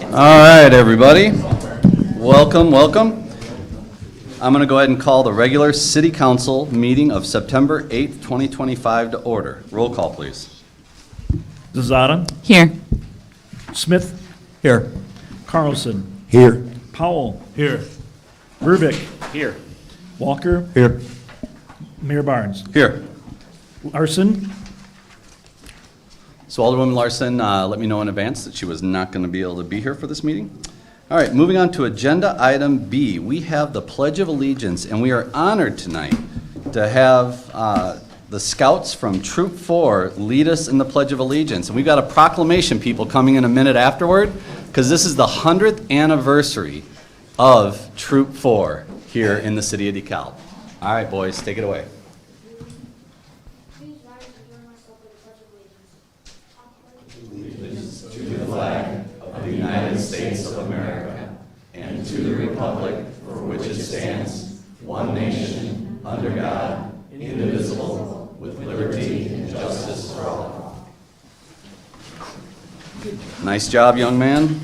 All right, everybody. Welcome, welcome. I'm going to go ahead and call the regular City Council meeting of September 8th, 2025 to order. Roll call, please. Zazada. Here. Smith. Here. Carlson. Here. Powell. Here. Verbic. Here. Walker. Here. Mayor Barnes. Here. Larson. So Alderwoman Larson let me know in advance that she was not going to be able to be here for this meeting. All right, moving on to agenda item B. We have the Pledge of Allegiance, and we are honored tonight to have the Scouts from Troop 4 lead us in the Pledge of Allegiance. And we've got a proclamation, people, coming in a minute afterward, because this is the 100th anniversary of Troop 4 here in the city of DeKalb. All right, boys, take it away. Please rise and join myself in the Pledge of Allegiance. Of the United States of America and to the republic for which it stands, one nation, under God, indivisible, with liberty and justice for all. Nice job, young man.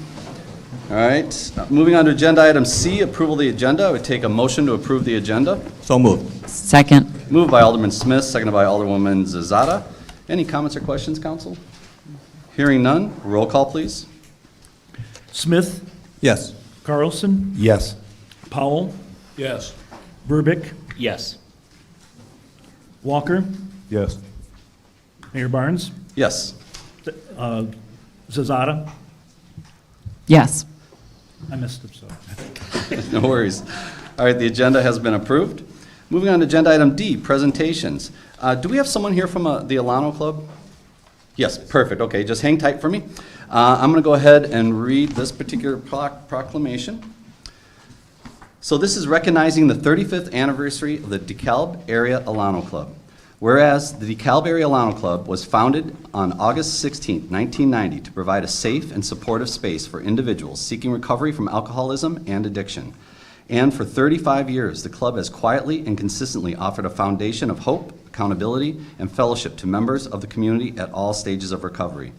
All right, moving on to agenda item C, approval of the agenda. I would take a motion to approve the agenda. So moved. Second. Moved by Alderman Smith, seconded by Alderwoman Zazada. Any comments or questions, council? Hearing none, roll call, please. Smith. Yes. Carlson. Yes. Powell. Yes. Verbic. Yes. Walker. Yes. Mayor Barnes. Yes. Zazada. Yes. I missed it, so. No worries. All right, the agenda has been approved. Moving on to agenda item D, presentations. Do we have someone here from the Alano Club? Yes, perfect. Okay, just hang tight for me. I'm going to go ahead and read this particular proclamation. So this is recognizing the 35th anniversary of the DeKalb Area Alano Club. Whereas the DeKalb Area Alano Club was founded on August 16, 1990 to provide a safe and supportive space for individuals seeking recovery from alcoholism and addiction. And for 35 years, the club has quietly and consistently offered a foundation of hope, accountability, and fellowship to members of the community at all stages of recovery.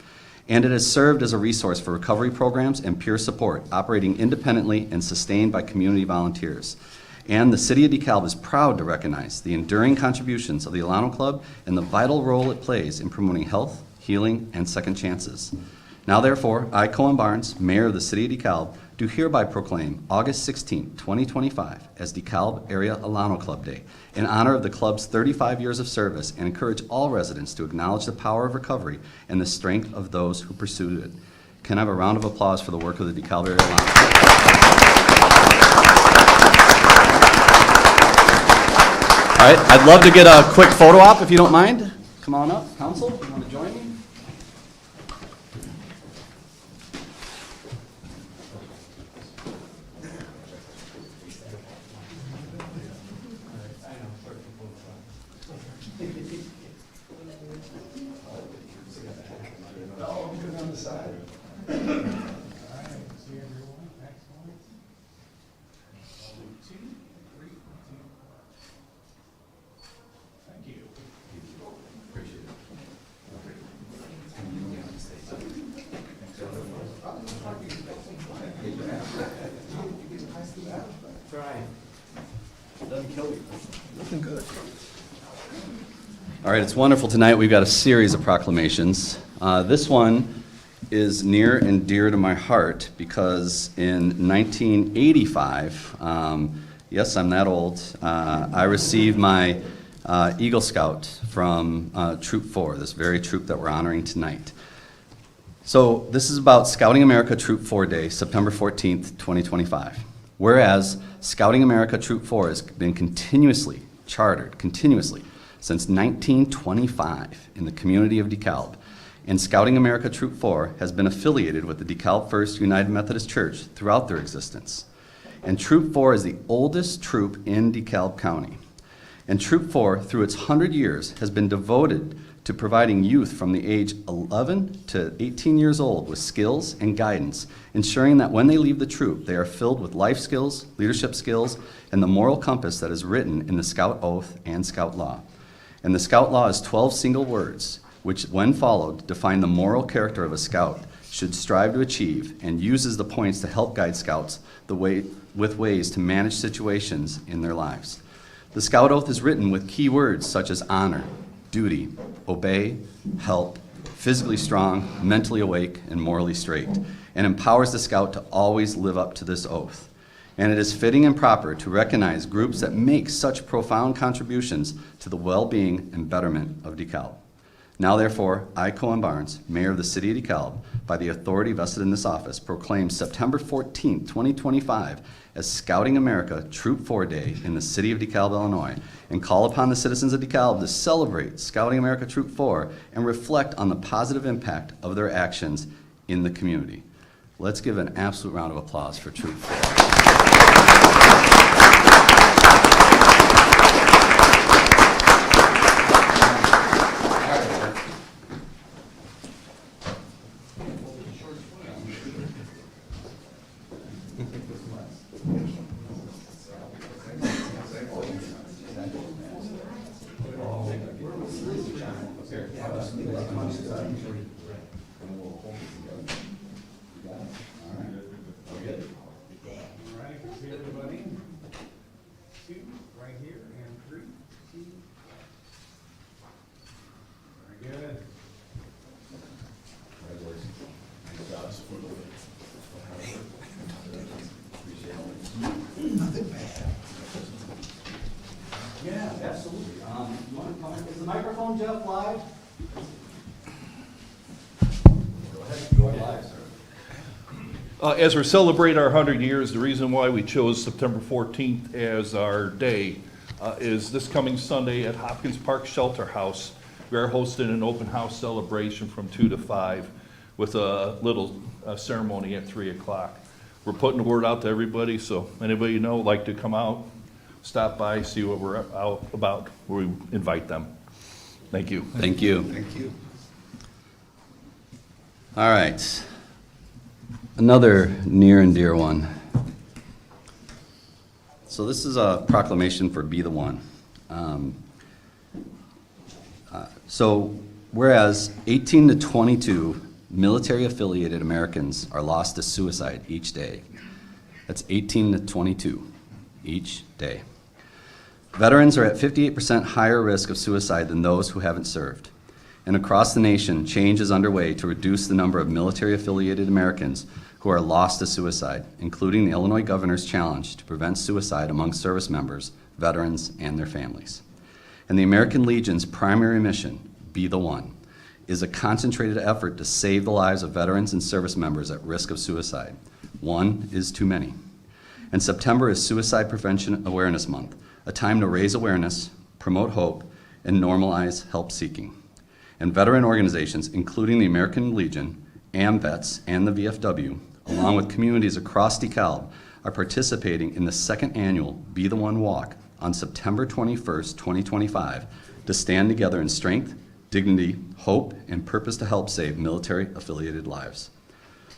And it has served as a resource for recovery programs and peer support, operating independently and sustained by community volunteers. And the City of DeKalb is proud to recognize the enduring contributions of the Alano Club and the vital role it plays in promoting health, healing, and second chances. Now therefore, I, Cohen Barnes, Mayor of the City of DeKalb, do hereby proclaim August 16, 2025 as DeKalb Area Alano Club Day in honor of the club's 35 years of service and encourage all residents to acknowledge the power of recovery and the strength of those who pursued it. Can I have a round of applause for the work of the DeKalb Area Alano Club? All right, I'd love to get a quick photo op if you don't mind. Come on up, council, if you want to join me. All right, it's wonderful tonight. We've got a series of proclamations. This one is near and dear to my heart because in 1985, yes, I'm that old, I received my Eagle Scout from Troop 4, this very troop that we're honoring tonight. So this is about Scouting America Troop 4 Day, September 14th, 2025. Whereas Scouting America Troop 4 has been continuously chartered, since 1925 in the community of DeKalb. And Scouting America Troop 4 has been affiliated with the DeKalb First United Methodist Church throughout their existence. And Troop 4 is the oldest troop in DeKalb County. And Troop 4, through its 100 years, has been devoted to providing youth from the age 11 to 18 years old with skills and guidance, ensuring that when they leave the troop, they are filled with life skills, leadership skills, and the moral compass that is written in the Scout Oath and Scout Law. And the Scout Law is 12 single words, which, when followed, define the moral character of a scout, should strive to achieve and uses the points to help guide Scouts with ways to manage situations in their lives. The Scout Oath is written with key words such as honor, duty, obey, help, physically strong, mentally awake, and morally straight, and empowers the Scout to always live up to this oath. And it is fitting and proper to recognize groups that make such profound contributions to the well-being and betterment of DeKalb. Now therefore, I, Cohen Barnes, Mayor of the City of DeKalb, by the authority vested in this office, proclaim September 14, 2025 as Scouting America Troop 4 Day in the City of DeKalb, Illinois, and call upon the citizens of DeKalb to celebrate Scouting America Troop 4 and reflect on the positive impact of their actions in the community. Let's give an absolute round of applause for Troop 4. Right, see everybody? Two, right here, and three. Very good. Yeah, absolutely. You want to come in? Is the microphone, Jeff, live? Go ahead, go live, sir. As we celebrate our 100 years, the reason why we chose September 14th as our day is this coming Sunday at Hopkins Park Shelter House. We are hosting an open house celebration from 2 to 5 with a little ceremony at 3 o'clock. We're putting the word out to everybody, so anybody you know like to come out, stop by, see what we're out about, we invite them. Thank you. Thank you. Thank you. All right. Another near and dear one. So this is a proclamation for Be the One. So whereas 18 to 22 military-affiliated Americans are lost to suicide each day. That's 18 to 22 each day. Veterans are at 58% higher risk of suicide than those who haven't served. And across the nation, change is underway to reduce the number of military-affiliated Americans who are lost to suicide, including the Illinois Governor's Challenge to prevent suicide among service members, veterans, and their families. And the American Legion's primary mission, Be the One, is a concentrated effort to save the lives of veterans and service members at risk of suicide. One is too many. And September is Suicide Prevention Awareness Month, a time to raise awareness, promote hope, and normalize help seeking. And veteran organizations, including the American Legion, AMVETS, and the VFW, along with communities across DeKalb, are participating in the second annual Be the One Walk on September 21st, 2025, to stand together in strength, dignity, hope, and purpose to help save military-affiliated lives.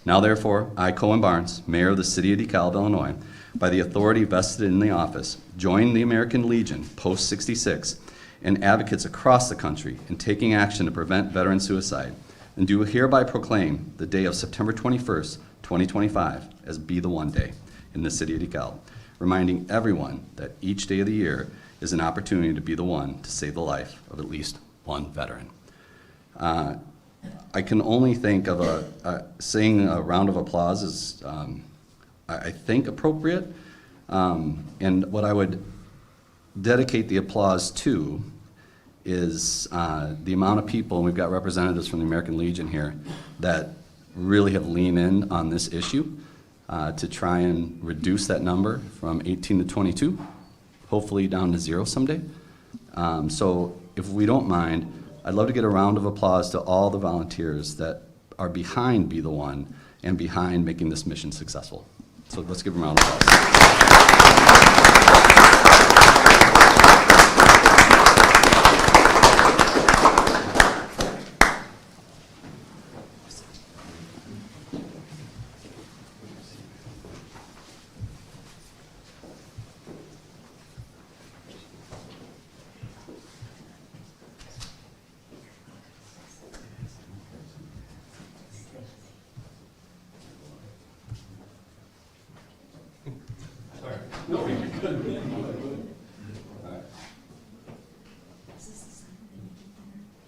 Now therefore, I, Cohen Barnes, Mayor of the City of DeKalb, Illinois, by the authority vested in the office, join the American Legion, Post 66, and advocates across the country in taking action to prevent veteran suicide, and do hereby proclaim the day of September 21st, 2025 as Be the One Day in the City of DeKalb, reminding everyone that each day of the year is an opportunity to be the one to save the life of at least one veteran. I can only think of saying a round of applause is, I think, appropriate. And what I would dedicate the applause to is the amount of people, and we've got representatives from the American Legion here, that really have leaned in on this issue to try and reduce that number from 18 to 22, hopefully down to 0 someday. So if we don't mind, I'd love to get a round of applause to all the volunteers that are behind Be the One and behind making this mission successful. So let's give them a round of applause.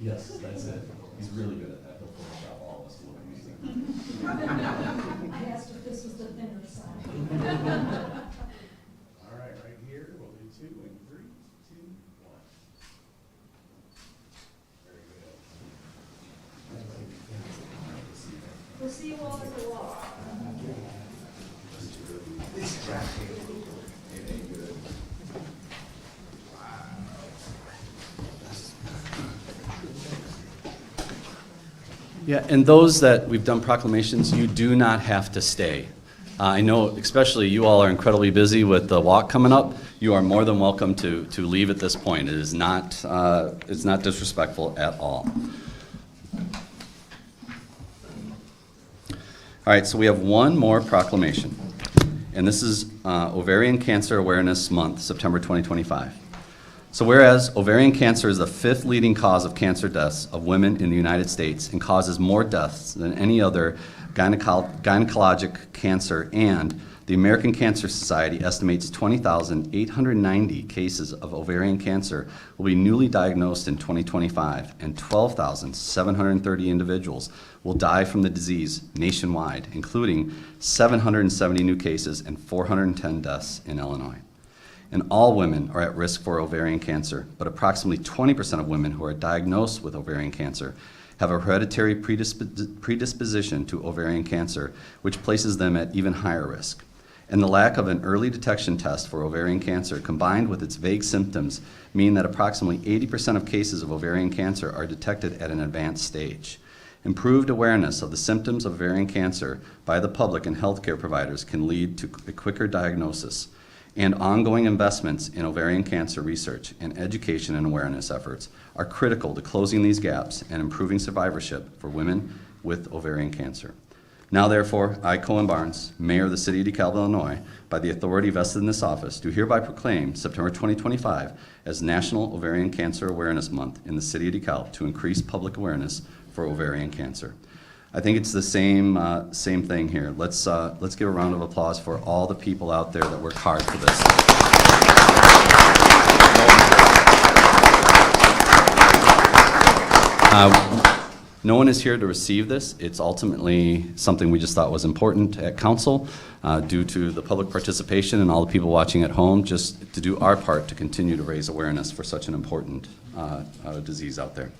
Yes, that's it. He's really good at that. He'll Photoshop all of us to look amazing. I asked if this was the thinner side. All right, right here, we'll do 2 and 3, 2, 1. Very good. We'll see you all at the wall. Yeah, and those that we've done proclamations, you do not have to stay. I know especially you all are incredibly busy with the walk coming up. You are more than welcome to leave at this point. It is not, it's not disrespectful at all. All right, so we have one more proclamation, and this is Ovarian Cancer Awareness Month, September 2025. So whereas ovarian cancer is the 5th leading cause of cancer deaths of women in the United States and causes more deaths than any other gynecologic cancer, and the American Cancer Society estimates 20,890 cases of ovarian cancer will be newly diagnosed in 2025, and 12,730 individuals will die from the disease nationwide, including 770 new cases and 410 deaths in Illinois. And all women are at risk for ovarian cancer, but approximately 20% of women who are diagnosed with ovarian cancer have a hereditary predisposition to ovarian cancer, which places them at even higher risk. And the lack of an early detection test for ovarian cancer, combined with its vague symptoms, mean that approximately 80% of cases of ovarian cancer are detected at an advanced stage. Improved awareness of the symptoms of ovarian cancer by the public and healthcare providers can lead to a quicker diagnosis, and ongoing investments in ovarian cancer research and education and awareness efforts are critical to closing these gaps and improving survivorship for women with ovarian cancer. Now therefore, I, Cohen Barnes, Mayor of the City of DeKalb, Illinois, by the authority vested in this office, do hereby proclaim September 2025 as National Ovarian Cancer Awareness Month in the City of DeKalb to increase public awareness for ovarian cancer. I think it's the same thing here. Let's give a round of applause for all the people out there that work hard for this. No one is here to receive this. It's ultimately something we just thought was important at council due to the public participation and all the people watching at home, just to do our part to continue to raise awareness for such an important disease out there.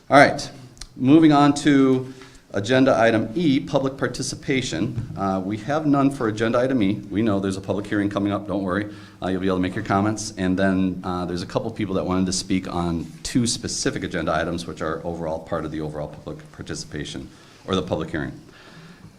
All right, moving on to agenda item E, public participation. We have none for agenda item E. We know there's a public hearing coming up, don't worry. You'll be able to make your comments. And then there's a couple people that wanted to speak on 2 specific agenda items, which are overall part of the overall public participation, or the public hearing.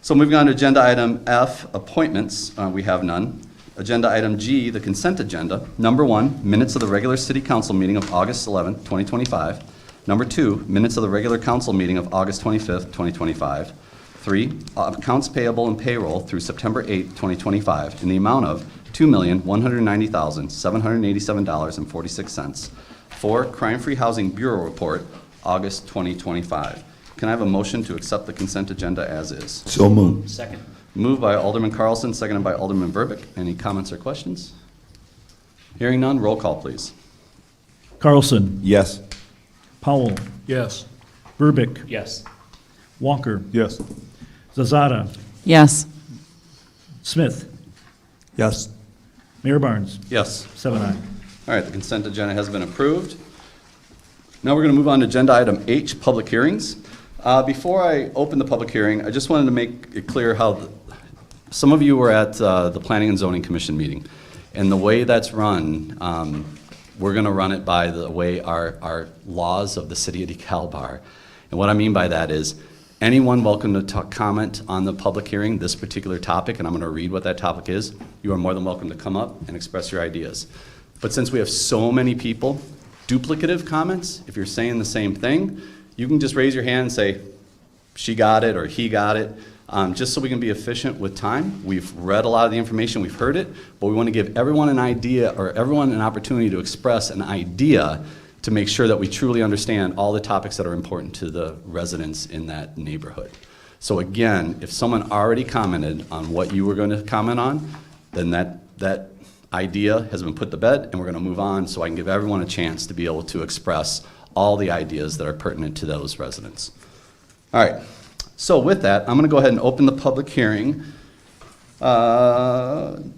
So moving on to agenda item F, appointments, we have none. Agenda item G, the consent agenda. Number 1, minutes of the regular city council meeting of August 11th, 2025. Number 2, minutes of the regular council meeting of August 25th, 2025. 3, accounts payable and payroll through September 8th, 2025 in the amount of $2,190,787.46. 4, Crime-Free Housing Bureau Report, August 2025. Can I have a motion to accept the consent agenda as is? So moved. Second. Moved by Alderman Carlson, seconded by Alderman Verbeek. Any comments or questions? Hearing none, roll call, please. Carlson. Yes. Powell. Yes. Verbic. Yes. Walker. Yes. Zazada. Yes. Smith. Yes. Mayor Barnes. Yes. 7-0. All right, the consent agenda has been approved. Now we're going to move on to agenda item H, public hearings. Before I open the public hearing, I just wanted to make it clear how some of you were at the Planning and Zoning Commission meeting, and the way that's run, we're going to run it by the way our laws of the City of DeKalb are. And what I mean by that is anyone welcome to comment on the public hearing, this particular topic, and I'm going to read what that topic is. You are more than welcome to come up and express your ideas. But since we have so many people, duplicative comments, if you're saying the same thing, you can just raise your hand and say, she got it or he got it, just so we can be efficient with time. We've read a lot of the information, we've heard it, but we want to give everyone an idea, or everyone an opportunity to express an idea to make sure that we truly understand all the topics that are important to the residents in that neighborhood. So again, if someone already commented on what you were going to comment on, then that idea has been put to bed, and we're going to move on so I can give everyone a chance to be able to express all the ideas that are pertinent to those residents. All right, so with that, I'm going to go ahead and open the public hearing. I'm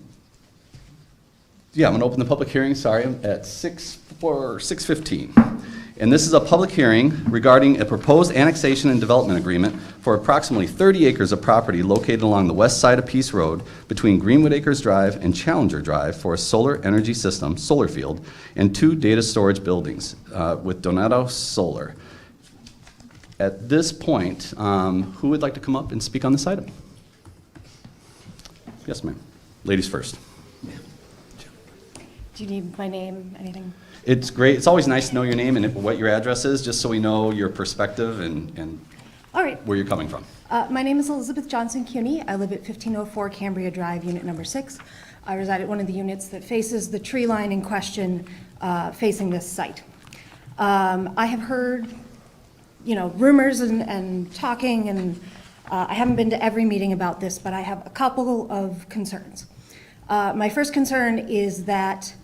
going to open the public hearing, at 6:15. And this is a public hearing regarding a proposed annexation and development agreement for approximately 30 acres of property located along the west side of Peace Road between Greenwood Acres Drive and Challenger Drive for a solar energy system, solar field, and 2 data storage buildings with Donato Solar. At this point, who would like to come up and speak on this item? Yes, ma'am. Ladies first. Do you need my name, anything? It's great. It's always nice to know your name and what your address is, just so we know your perspective and All right. where you're coming from. My name is Elizabeth Johnson Cuny. I live at 1504 Cambria Drive, unit number 6. I reside at one of the units that faces the tree line in question, facing this site. I have heard, rumors and talking, and I haven't been to every meeting about this, but I have a couple of concerns. My first concern is that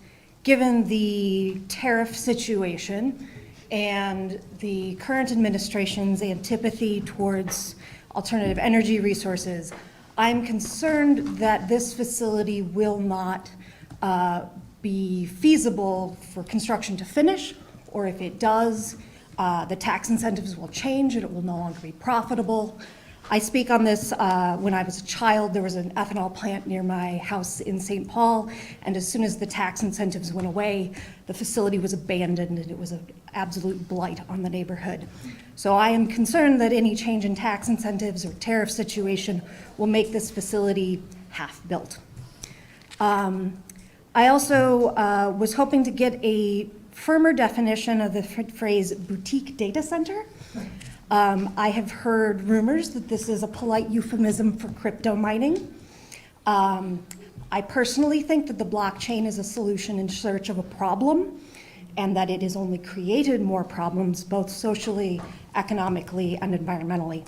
given the tariff situation and the current administration's antipathy towards alternative energy resources, I'm concerned that this facility will not be feasible for construction to finish, or if it does, the tax incentives will change and it will no longer be profitable. I speak on this when I was a child. There was an ethanol plant near my house in St. Paul, and as soon as the tax incentives went away, the facility was abandoned, and it was an absolute blight on the neighborhood. So I am concerned that any change in tax incentives or tariff situation will make this facility half-built. I also was hoping to get a firmer definition of the phrase boutique data center. I have heard rumors that this is a polite euphemism for crypto mining. I personally think that the blockchain is a solution in search of a problem, and that it has only created more problems, both socially, economically, and environmentally.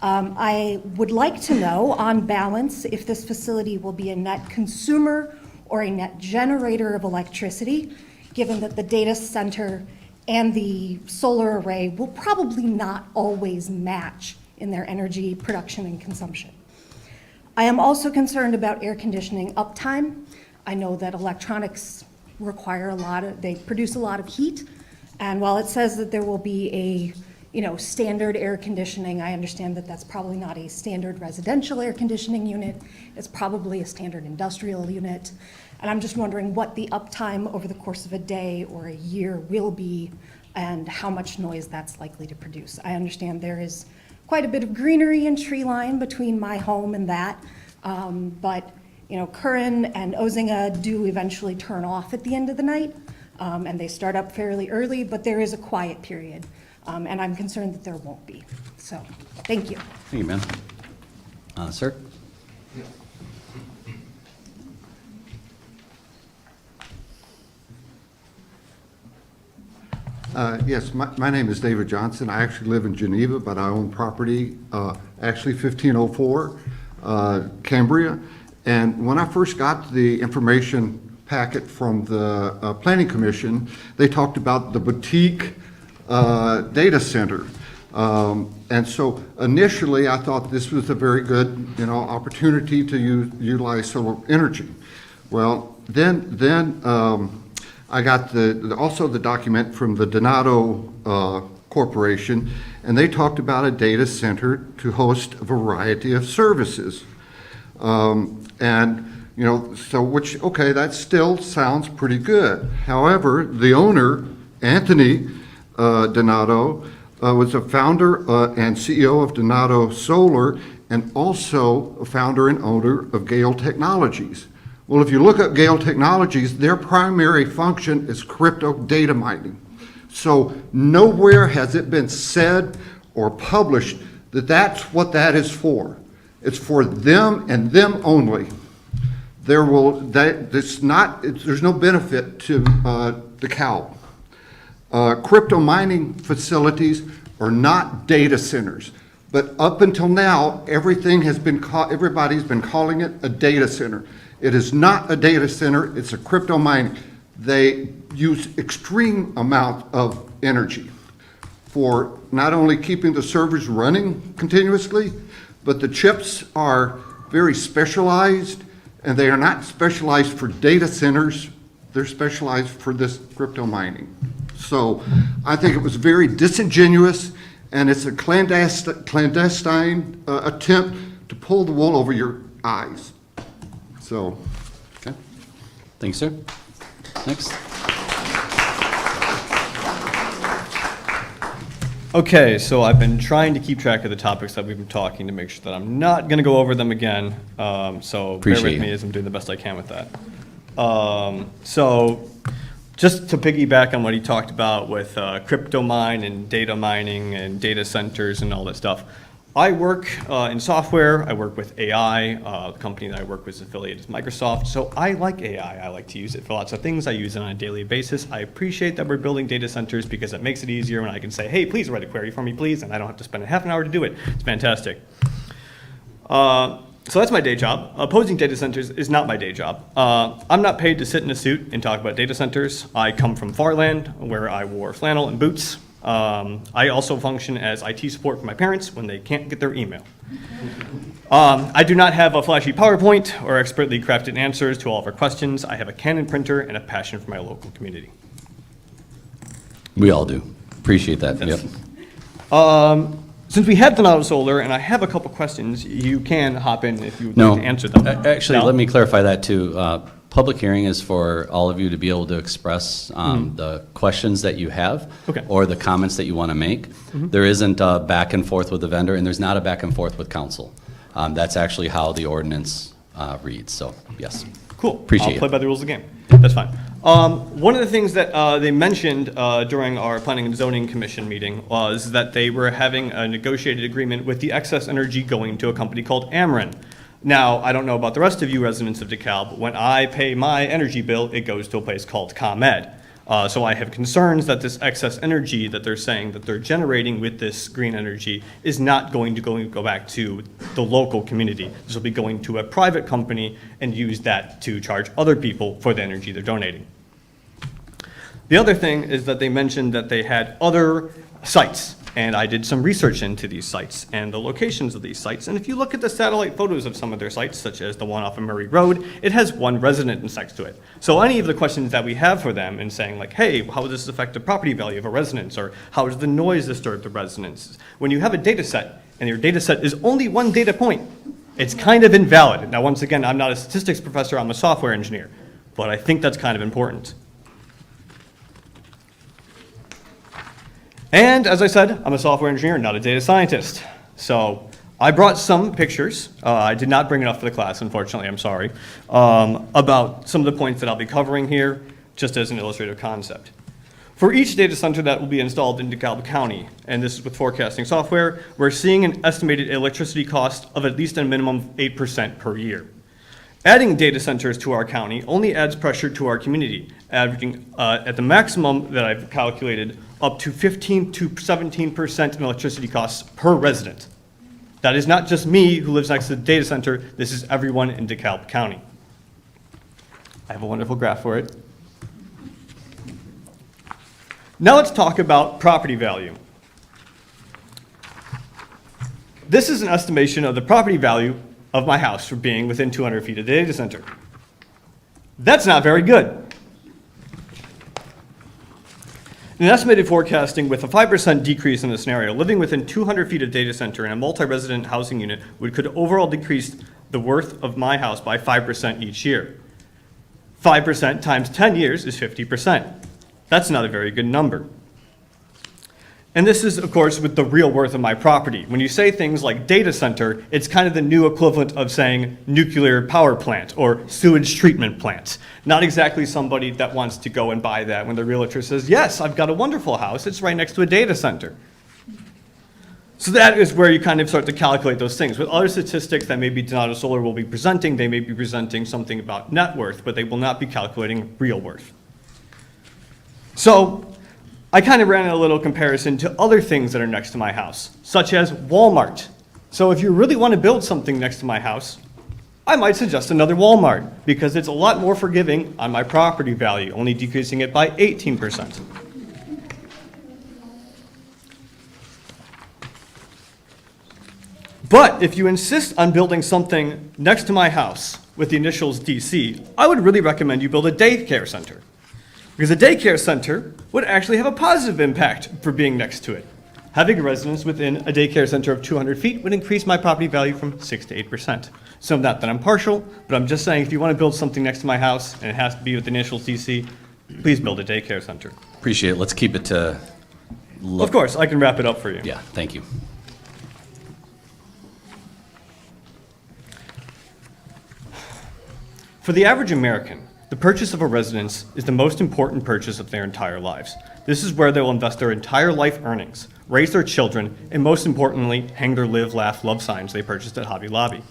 I would like to know, on balance, if this facility will be a net consumer or a net generator of electricity, given that the data center and the solar array will probably not always match in their energy production and consumption. I am also concerned about air conditioning uptime. I know that electronics require they produce a lot of heat, and while it says that there will be a standard air conditioning, I understand that that's probably not a standard residential air conditioning unit. It's probably a standard industrial unit. And I'm just wondering what the uptime over the course of a day or a year will be and how much noise that's likely to produce. I understand there is quite a bit of greenery and tree line between my home and that, but Curran and Ozinga do eventually turn off at the end of the night, and they start up fairly early, but there is a quiet period, and I'm concerned that there won't be. So, thank you. Thank you, ma'am. Sir? Yes, my name is David Johnson. I actually live in Geneva, but I own property, actually 1504 Cambria. And when I first got the information packet from the Planning Commission, they talked about the boutique data center. And so initially, I thought this was a very good, opportunity to utilize solar energy. Well, then I got also the document from the Donato Corporation, and they talked about a data center to host a variety of services. That still sounds pretty good. However, the owner, Anthony Donato, was a founder and CEO of Donato Solar, and also a founder and owner of Gale Technologies. Well, if you look at Gale Technologies, their primary function is crypto data mining. So nowhere has it been said or published that that's what that is for. It's for them and them only. There's no benefit to DeKalb. Crypto mining facilities are not data centers. But up until now, everybody's been calling it a data center. It is not a data center, it's a crypto mine. They use extreme amount of energy for not only keeping the servers running continuously, but the chips are very specialized, and they are not specialized for data centers, they're specialized for this crypto mining. So I think it was very disingenuous, and it's a clandestine attempt to pull the wool over your eyes. So, Okay. Thank you, sir. Next. Okay, so I've been trying to keep track of the topics that we've been talking to make sure that I'm not going to go over them again. So bear Appreciate with me it. as I'm doing the best I can with that. So just to piggyback on what he talked about with crypto mine and data mining and data centers and all that stuff, I work in software. I work with AI. The company that I work with is affiliated with Microsoft. So I like AI. I like to use it for lots of things. I use it on a daily basis. I appreciate that we're building data centers because it makes it easier when I can say, hey, please write a query for me, please, and I don't have to spend a half an hour to do it. It's fantastic. So that's my day job. Opposing data centers is not my day job. I'm not paid to sit in a suit and talk about data centers. I come from Farland, where I wore flannel and boots. I also function as IT support for my parents when they can't get their email. I do not have a flashy PowerPoint or expertly crafted answers to all of our questions. I have a Canon printer and a passion for my local community. We all do. Appreciate that. Yep. Since we have Donato Solar and I have a couple questions, you can hop in if you would No. like to answer them. Actually, No? let me clarify that too. Public hearing is for all of you to be able to express the questions that you have Okay. or the comments that you want to make. There isn't a back and forth with the vendor, and there's not a back and forth with council. That's actually how the ordinance reads, so yes. Cool. Appreciate I'll play it. by the rules of the game. That's fine. One of the things that they mentioned during our Planning and Zoning Commission meeting was that they were having a negotiated agreement with the excess energy going to a company called Ameren. Now, I don't know about the rest of you residents of DeKalb, but when I pay my energy bill, it goes to a place called ComEd. So I have concerns that this excess energy that they're saying that they're generating with this green energy is not going to go back to the local community. This will be going to a private company and use that to charge other people for the energy they're donating. The other thing is that they mentioned that they had other sites, and I did some research into these sites and the locations of these sites. And if you look at the satellite photos of some of their sites, such as the one off of Murray Road, it has one resident next to it. So any of the questions that we have for them in saying like, hey, how does this affect the property value of a residence? Or how does the noise disturb the residents? When you have a data set and your data set is only one data point, it's kind of invalid. Now, once again, I'm not a statistics professor, I'm a software engineer, but I think that's kind of important. And as I said, I'm a software engineer, not a data scientist. So I brought some pictures. I did not bring enough for the class, unfortunately, I'm sorry, about some of the points that I'll be covering here, just as an illustrative concept. For each data center that will be installed in DeKalb County, and this is with forecasting software, we're seeing an estimated electricity cost of at least a minimum of 8% per year. Adding data centers to our county only adds pressure to our community, averaging at the maximum that I've calculated up to 15 to 17% in electricity costs per resident. That is not just me who lives next to the data center, this is everyone in DeKalb County. I have a wonderful graph for it. Now let's talk about property value. This is an estimation of the property value of my house for being within 200 feet of the data center. That's not very good. In estimated forecasting, with a 5% decrease in the scenario, living within 200 feet of data center in a multi-resident housing unit could overall decrease the worth of my house by 5% each year. 5% times 10 years is 50%. That's not a very good number. And this is, of course, with the real worth of my property. When you say things like data center, it's kind of the new equivalent of saying nuclear power plant or sewage treatment plant. Not exactly somebody that wants to go and buy that when the realtor says, yes, I've got a wonderful house, it's right next to a data center. So that is where you kind of start to calculate those things. With other statistics that maybe Donato Solar will be presenting, they may be presenting something about net worth, but they will not be calculating real worth. So I kind of ran a little comparison to other things that are next to my house, such as Walmart. So if you really want to build something next to my house, I might suggest another Walmart because it's a lot more forgiving on my property value, only decreasing it by 18%. But if you insist on building something next to my house with the initials DC, I would really recommend you build a daycare center. Because a daycare center would actually have a positive impact for being next to it. Having a residence within a daycare center of 200 feet would increase my property value from 6 to 8%. So not that I'm partial, but I'm just saying if you want to build something next to my house and it has to be with the initials DC, please build a daycare center. Appreciate it. Let's keep it to. Of course, I can wrap it up for you. Yeah, thank you. For the average American, the purchase of a residence is the most important purchase of their entire lives. This is where they will invest their entire life earnings, raise their children, and most importantly, hang their live, laugh, love signs they purchased at Hobby Lobby.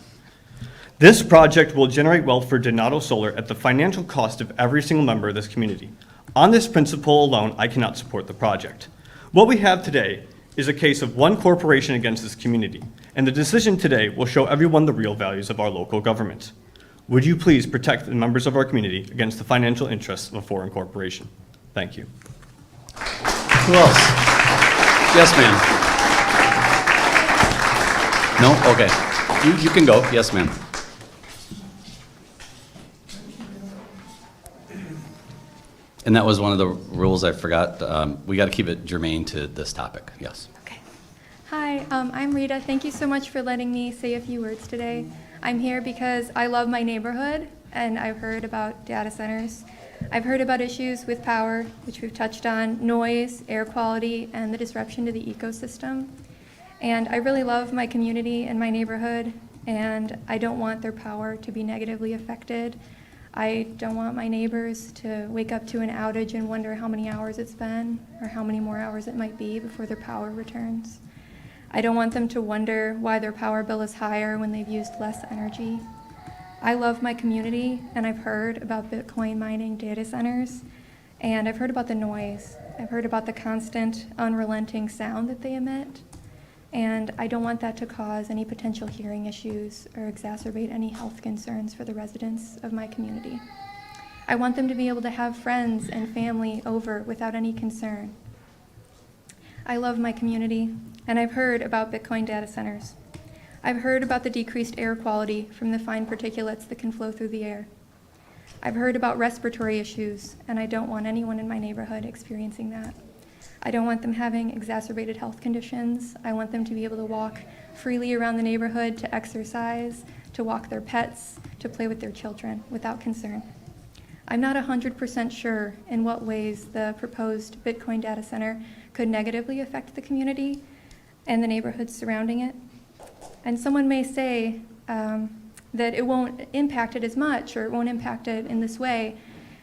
This project will generate wealth for Donato Solar at the financial cost of every single member of this community. On this principle alone, I cannot support the project. What we have today is a case of one corporation against this community, and the decision today will show everyone the real values of our local government. Would you please protect the members of our community against the financial interests of a foreign corporation? Thank you. Who else? Yes, ma'am. No? Okay. You can go. Yes, ma'am. And that was one of the rules I forgot. We got to keep it germane to this topic. Yes. Okay. Hi, I'm Rita. Thank you so much for letting me say a few words today. I'm here because I love my neighborhood, and I've heard about data centers. I've heard about issues with power, which we've touched on, noise, air quality, and the disruption to the ecosystem. And I really love my community and my neighborhood, and I don't want their power to be negatively affected. I don't want my neighbors to wake up to an outage and wonder how many hours it's been, or how many more hours it might be before their power returns. I don't want them to wonder why their power bill is higher when they've used less energy. I love my community, and I've heard about Bitcoin mining data centers, and I've heard about the noise. I've heard about the constant, unrelenting sound that they emit, and I don't want that to cause any potential hearing issues or exacerbate any health concerns for the residents of my community. I want them to be able to have friends and family over without any concern. I love my community, and I've heard about Bitcoin data centers. I've heard about the decreased air quality from the fine particulates that can flow through the air. I've heard about respiratory issues, and I don't want anyone in my neighborhood experiencing that. I don't want them having exacerbated health conditions. I want them to be able to walk freely around the neighborhood, to exercise, to walk their pets, to play with their children without concern. I'm not 100% sure in what ways the proposed Bitcoin data center could negatively affect the community and the neighborhoods surrounding it. And someone may say that it won't impact it as much, or it won't impact it in this way.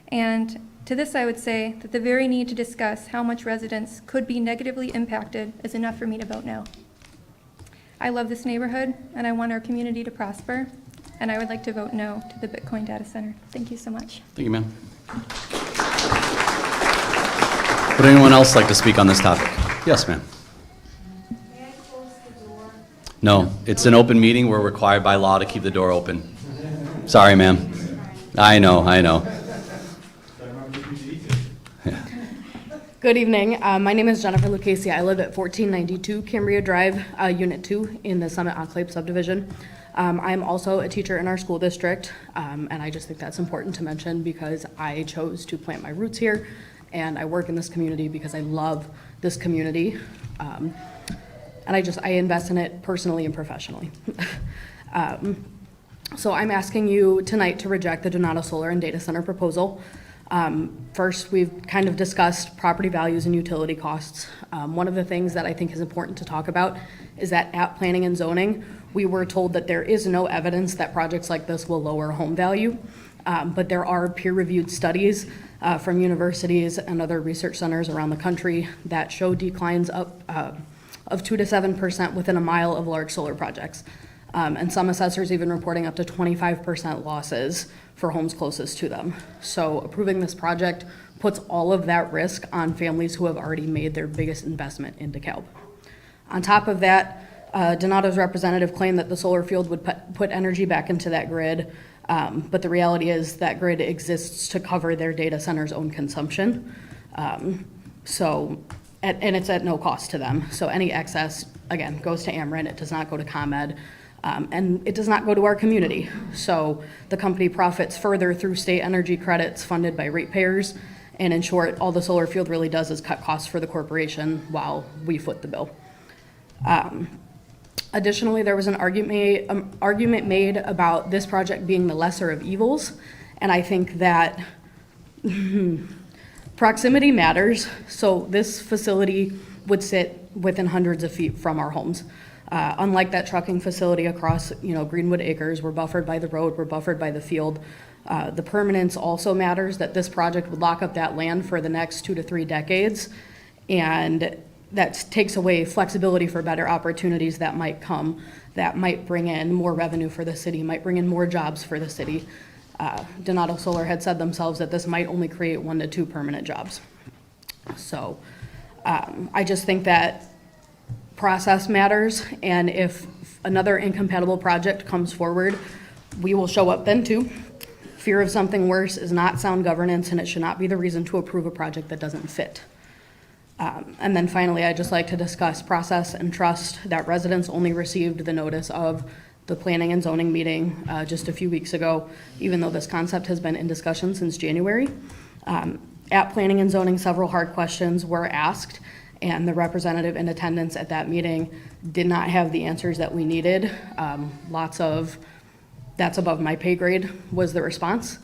And to this I would say that the very need to discuss how much residents could be negatively impacted is enough for me to vote no. I love this neighborhood, and I want our community to prosper, and I would like to vote no to the Bitcoin data center. Thank you so much. Thank you, ma'am. Would anyone else like to speak on this topic? Yes, ma'am. May I close the door? No, it's an open meeting. We're required by law to keep the door open. Sorry, ma'am. I know. Good evening. My name is Jennifer Lucchesi. I live at 1492 Cambria Drive, Unit 2 in the Summit Enclave subdivision. I am also a teacher in our school district, and I just think that's important to mention because I chose to plant my roots here, and I work in this community because I love this community, and I invest in it personally and professionally. So I'm asking you tonight to reject the Donato Solar and Data Center proposal. First, we've kind of discussed property values and utility costs. One of the things that I think is important to talk about is that at Planning and Zoning, we were told that there is no evidence that projects like this will lower home value, but there are peer-reviewed studies from universities and other research centers around the country that show declines up of 2 to 7% within a mile of large solar projects. And some assessors even reporting up to 25% losses for homes closest to them. So approving this project puts all of that risk on families who have already made their biggest investment into DeKalb. On top of that, Donato's representative claimed that the solar field would put energy back into that grid, but the reality is that grid exists to cover their data center's own consumption. And it's at no cost to them. So any excess, again, goes to Ameren. It does not go to ComEd. And it does not go to our community. So the company profits further through state energy credits funded by ratepayers. And in short, all the solar field really does is cut costs for the corporation while we foot the bill. Additionally, there was an argument made about this project being the lesser of evils. And I think that proximity matters. So this facility would sit within hundreds of feet from our homes. Unlike that trucking facility across, Greenwood Acres, we're buffered by the road, we're buffered by the field. The permanence also matters, that this project would lock up that land for the next 2 to 3 decades. And that takes away flexibility for better opportunities that might come, that might bring in more revenue for the city, might bring in more jobs for the city. Donato Solar had said themselves that this might only create 1 to 2 permanent jobs. So I just think that process matters, and if another incompatible project comes forward, we will show up then too. Fear of something worse is not sound governance, and it should not be the reason to approve a project that doesn't fit. And then finally, I'd just like to discuss process and trust, that residents only received the notice of the planning and zoning meeting just a few weeks ago, even though this concept has been in discussion since January. At planning and zoning, several hard questions were asked, and the representative in attendance at that meeting did not have the answers that we needed. Lots of, that's above my pay grade was the response.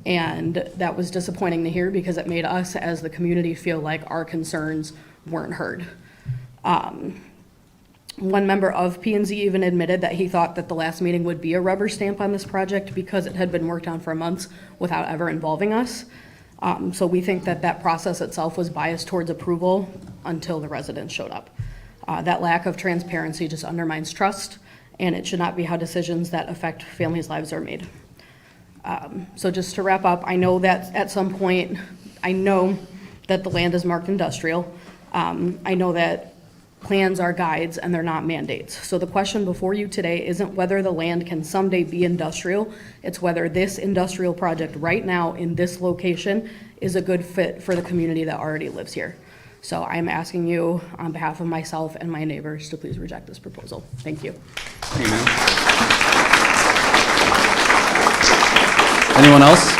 And that was disappointing to hear, because it made us as the community feel like our concerns weren't heard. One member of P&Z even admitted that he thought that the last meeting would be a rubber stamp on this project because it had been worked on for months without ever involving us. So we think that that process itself was biased towards approval until the residents showed up. That lack of transparency just undermines trust, and it should not be how decisions that affect families' lives are made. So just to wrap up, I know that at some point, I know that the land is marked industrial. I know that plans are guides and they're not mandates. So the question before you today isn't whether the land can someday be industrial, it's whether this industrial project right now in this location is a good fit for the community that already lives here. So I'm asking you on behalf of myself and my neighbors to please reject this proposal. Thank you. Amen. Anyone else?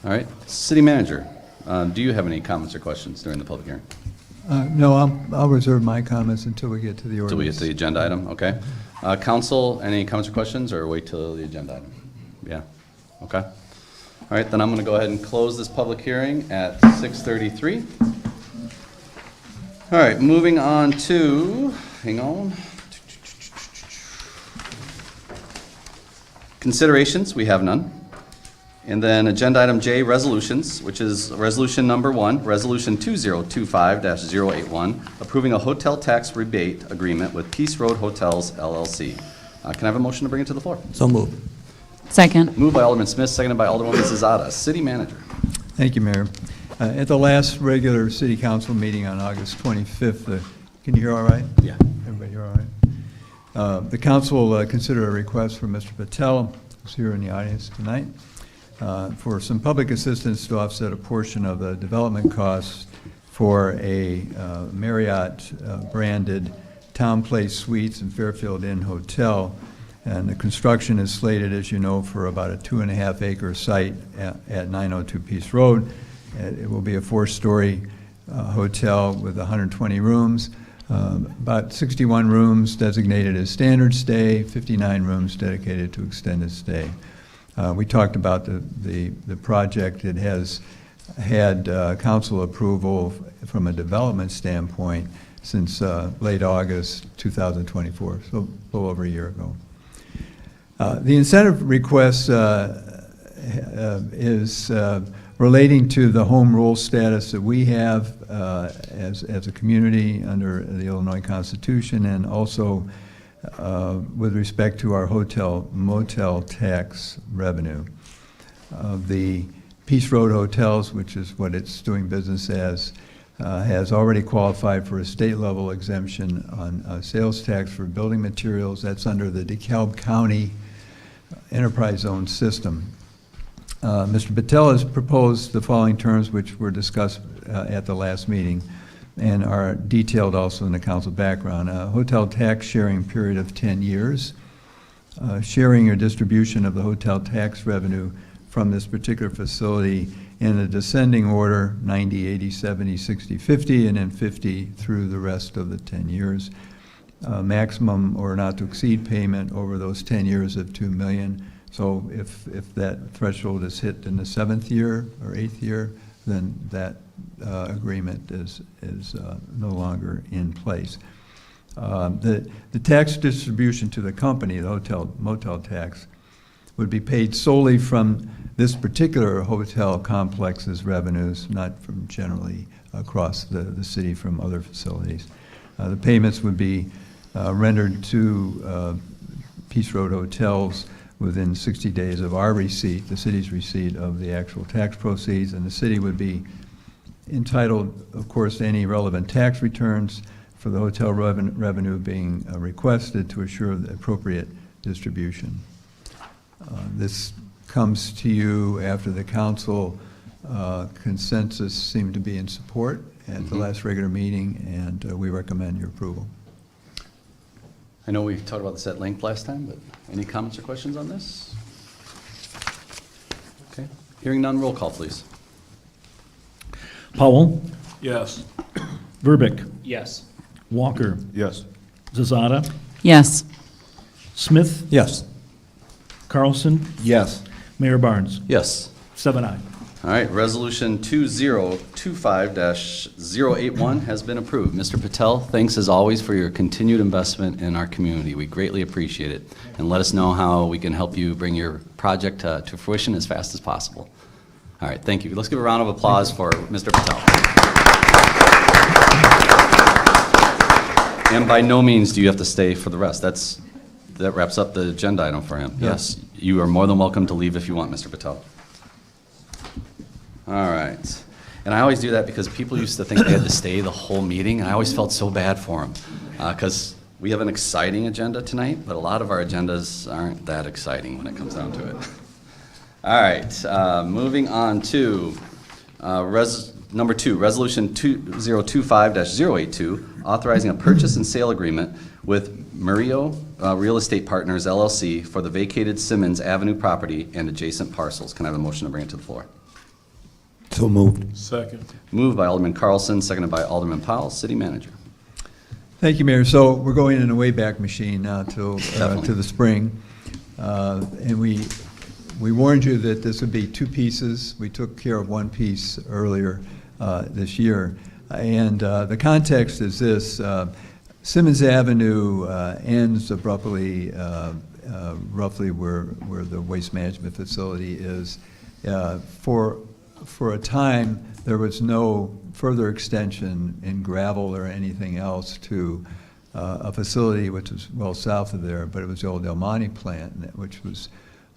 All right, city manager, do you have any comments or questions during the public hearing? No, I'll reserve my comments until we get to the ordinance. Till we get to the agenda item, okay. Council, any comments or questions, or wait till the agenda item? Yeah, okay. All right, then I'm gonna go ahead and close this public hearing at 6:33. All right, moving on to, hang on. Considerations, we have none. And then agenda item J, resolutions, which is resolution number 1, resolution 2025-081, approving a hotel tax rebate agreement with Peace Road Hotels LLC. Can I have a motion to bring it to the floor? So moved. Second. Moved by Alderman Smith, seconded by Alderwoman Zazada. City manager. Thank you, Mayor. At the last regular city council meeting on August 25th, can you hear all right? Yeah. Everybody hear all right? The council considered a request from Mr. Patel, who's here in the audience tonight, for some public assistance to offset a portion of the development costs for a Marriott branded Town Place Suites and Fairfield Inn Hotel. And the construction is slated, as you know, for about a 2.5 acre site at 902 Peace Road. It will be a 4-story hotel with 120 rooms, about 61 rooms designated as standard stay, 59 rooms dedicated to extended stay. We talked about the project. It has had council approval from a development standpoint since late August 2024, so a little over a year ago. The incentive request is relating to the home rule status that we have as a community under the Illinois Constitution, and also with respect to our hotel motel tax revenue. The Peace Road Hotels, which is what it's doing business as, has already qualified for a state-level exemption on sales tax for building materials. That's under the DeKalb County Enterprise Zone System. Mr. Patel has proposed the following terms, which were discussed at the last meeting and are detailed also in the council background. A hotel tax sharing period of 10 years, sharing or distribution of the hotel tax revenue from this particular facility in a descending order, 90, 80, 70, 60, 50, and then 50 through the rest of the 10 years. Maximum or not to exceed payment over those 10 years of $2 million. So if that threshold is hit in the 7th year or 8th year, then that agreement is no longer in place. The tax distribution to the company, the motel tax, would be paid solely from this particular hotel complex's revenues, not from generally across the city from other facilities. The payments would be rendered to Peace Road Hotels within 60 days of our receipt, the city's receipt of the actual tax proceeds, and the city would be entitled, of course, to any relevant tax returns for the hotel revenue being requested to assure the appropriate distribution. This comes to you after the council consensus seemed to be in support at the last regular meeting, and we recommend your approval. I know we talked about this at length last time, but any comments or questions on this? Okay, hearing none, roll call, please. Powell, Yes. Verbic, Yes. Walker, Yes. Zazada, Yes. Smith, Yes. Carlson, Yes. Mayor Barnes. Yes. 7-0. All right, resolution 2025-081 has been approved. Mr. Patel, thanks as always for your continued investment in our community. We greatly appreciate it. And let us know how we can help you bring your project to fruition as fast as possible. All right, thank you. Let's give a round of applause for Mr. Patel. And by no means do you have to stay for the rest. That wraps up the agenda item for him. Yes, you are more than welcome to leave if you want, Mr. Patel. All right. And I always do that because people used to think they had to stay the whole meeting, and I always felt so bad for them. Because we have an exciting agenda tonight, but a lot of our agendas aren't that exciting when it comes down to it. All right, moving on to number 2, Resolution 2025-082, authorizing a purchase and sale agreement with Murillo Real Estate Partners, LLC, for the vacated Simmons Avenue property and adjacent parcels. Can I have a motion to bring it to the floor? So moved. Second. Moved by Alderman Carlson, seconded by Alderman Powell. City Manager. Thank you, Mayor. So we're going in a Wayback Machine now to Definitely. the spring. And we warned you that this would be 2 pieces. We took care of 1 piece earlier this year. And the context is this. Simmons Avenue ends abruptly, roughly where the waste management facility is. For a time, there was no further extension in gravel or anything else to a facility which was well south of there, but it was the old Del Monte plant, which was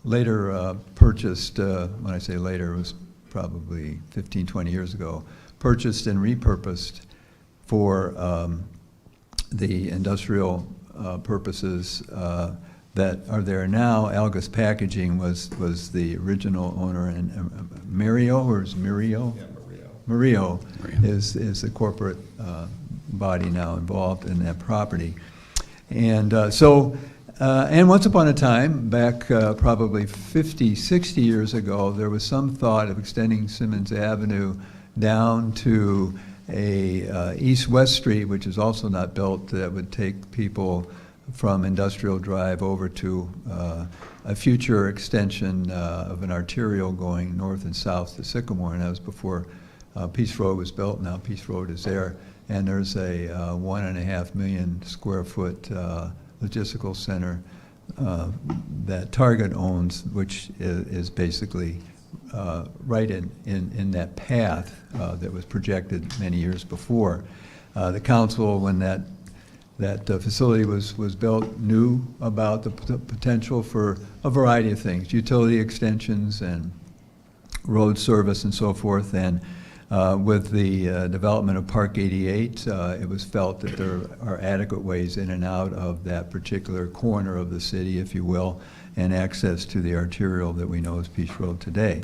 later purchased, when I say later, it was probably 15, 20 years ago, purchased and repurposed for the industrial purposes that are there now. Algus Packaging was the original owner, and Murillo, or is Murillo? Yeah, Murillo is the corporate body now involved in that property. And and once upon a time, back probably 50, 60 years ago, there was some thought of extending Simmons Avenue down to a east-west street, which is also not built, that would take people from Industrial Drive over to a future extension of an arterial going north and south to Sycamore, and that was before Peace Road was built. Now Peace Road is there, and there's a 1.5 million square foot logistical center that Target owns, which is basically right in that path that was projected many years before. The council, when that facility was built, knew about the potential for a variety of things, utility extensions and road service and so forth, and With the development of Park 88, it was felt that there are adequate ways in and out of that particular corner of the city, if you will, and access to the arterial that we know as Peace Road today.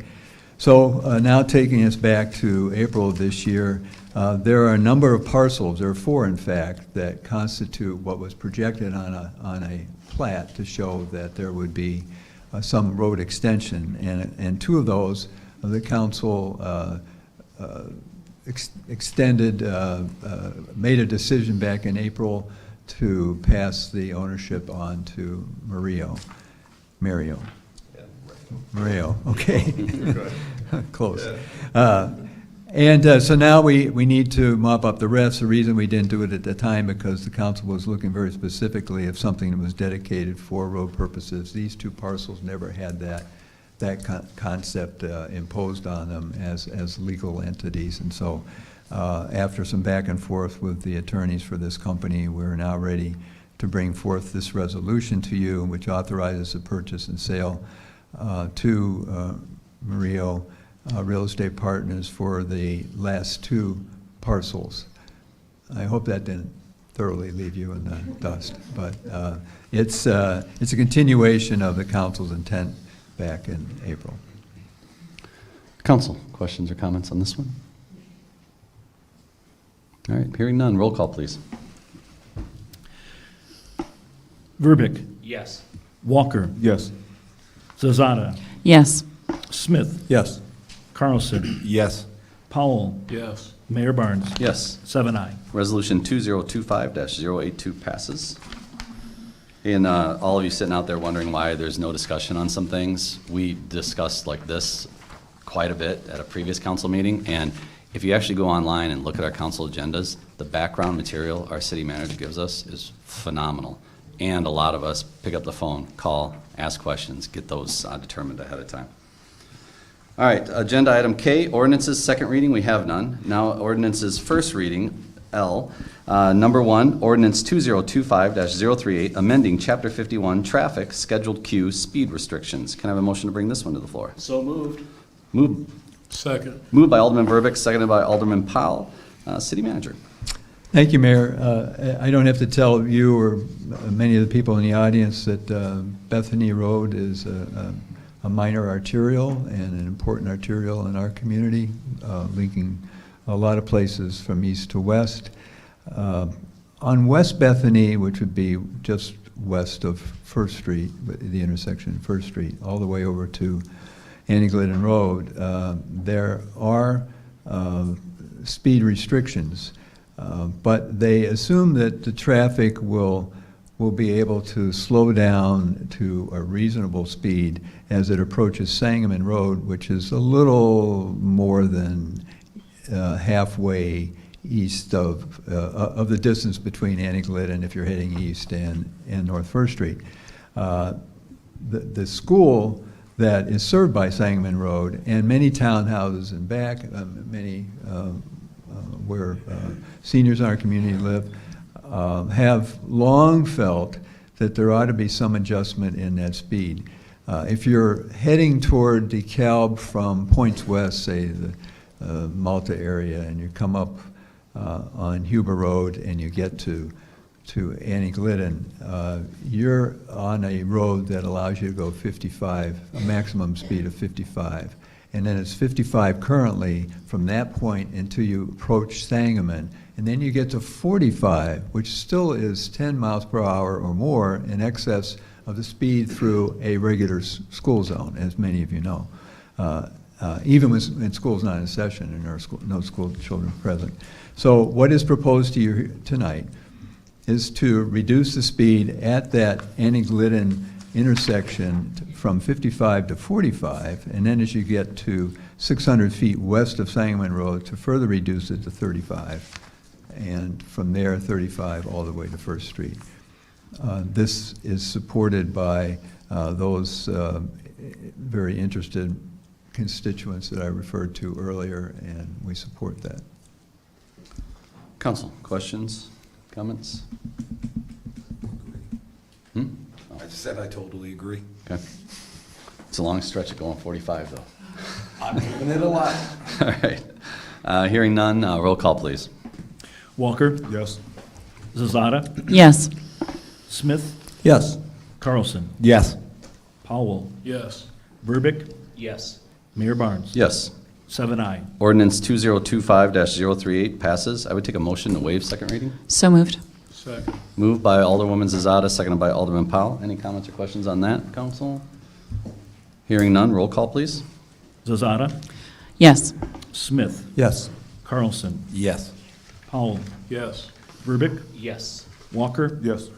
So now taking us back to April of this year, there are a number of parcels, there are 4 in fact, that constitute what was projected on a plat to show that there would be some road extension. And 2 of those, the council extended, made a decision back in April to pass the ownership on to Mario, okay. Close. So now we need to mop up the rest. The reason we didn't do it at the time because the council was looking very specifically of something that was dedicated for road purposes. These 2 parcels never had that concept imposed on them as legal entities. And so after some back and forth with the attorneys for this company, we're now ready to bring forth this resolution to you, which authorizes the purchase and sale to Mario Real Estate Partners for the last 2 parcels. I hope that didn't thoroughly leave you in the dust, but it's a continuation of the council's intent back in April. Council, questions or comments on this one? All right, hearing none, roll call, please. Verbic. Yes. Walker. Yes. Zazada. Yes. Smith. Yes. Carlson. Yes. Powell. Yes. Mayor Barnes. Yes. 7 aye. Resolution 2025-082 passes. And all of you sitting out there wondering why there's no discussion on some things, we discussed like this quite a bit at a previous council meeting. And if you actually go online and look at our council agendas, the background material our city manager gives us is phenomenal. And a lot of us pick up the phone, call, ask questions, get those determined ahead of time. All right, agenda item K, ordinances, second reading, we have none. Now ordinances, first reading, L. Number 1, ordinance 2025-038, amending Chapter 51, traffic, scheduled queue, speed restrictions. Can I have a motion to bring this one to the floor? So moved. Second. Moved by Alderman Verbic, seconded by Alderman Powell. City Manager. Thank you, Mayor. I don't have to tell you or many of the people in the audience that Bethany Road is a minor arterial and an important arterial in our community, linking a lot of places from east to west. On West Bethany, which would be just west of First Street, the intersection of First Street, all the way over to Annie Glidden Road, there are speed restrictions, but they assume that the traffic will be able to slow down to a reasonable speed as it approaches Sangamon Road, which is a little more than halfway east of the distance between Annie Glidden if you're heading east and North First Street. The school that is served by Sangamon Road and many townhouses in back, many where seniors in our community live, have long felt that there ought to be some adjustment in that speed. If you're heading toward DeKalb from points west, say the Malta area, and you come up on Huber Road and you get to Annie Glidden, you're on a road that allows you to go 55, a maximum speed of 55. And then it's 55 currently from that point until you approach Sangamon. And then you get to 45, which still is 10 miles per hour or more in excess of the speed through a regular school zone, as many of you know. Even when school's not in session and there are no school children present. So what is proposed to you tonight is to reduce the speed at that Annie Glidden intersection from 55 to 45, and then as you get to 600 feet west of Sangamon Road, to further reduce it to 35, and from there 35 all the way to First Street. This is supported by those very interested constituents that I referred to earlier, and we support that. Council, questions, comments? I just said I totally agree. Okay. It's a long stretch of going 45, though. I'm moving it a lot. All right. Hearing none, roll call, please. Walker. Yes. Zazada. Yes. Smith. Yes. Carlson. Yes. Powell. Yes. Verbic. Yes. Mayor Barnes. Yes. 7 aye. Ordinance 2025-038 passes. I would take a motion to waive second reading. So moved. Second. Moved by Alderwoman Zazada, seconded by Alderman Powell. Any comments or questions on that, council? Hearing none, roll call, please. Zazada. Yes. Smith. Yes. Carlson. Yes. Powell. Yes. Verbic. Yes. Walker. Yes.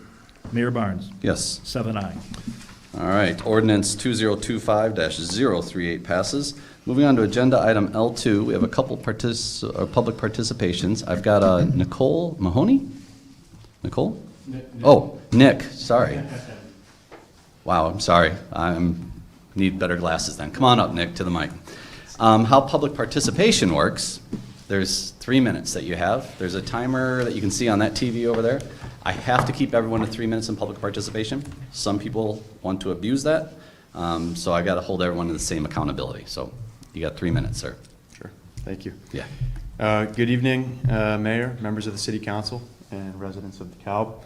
Mayor Barnes. Yes. 7 aye. All right, ordinance 2025-038 passes. Moving on to agenda item L2, we have a couple public participations. I've got Nicole Mahoney? Nicole? Oh, Nick, sorry. Wow, I'm sorry. Need better glasses then. Come on up, Nick, to the mic. How public participation works, there's 3 minutes that you have. There's a timer that you can see on that TV over there. I have to keep everyone to 3 minutes in public participation. Some people want to abuse that, so I got to hold everyone to the same accountability. So you got 3 minutes, sir. Sure. Thank you. Yeah. Good evening, Mayor, members of the City Council, and residents of DeKalb.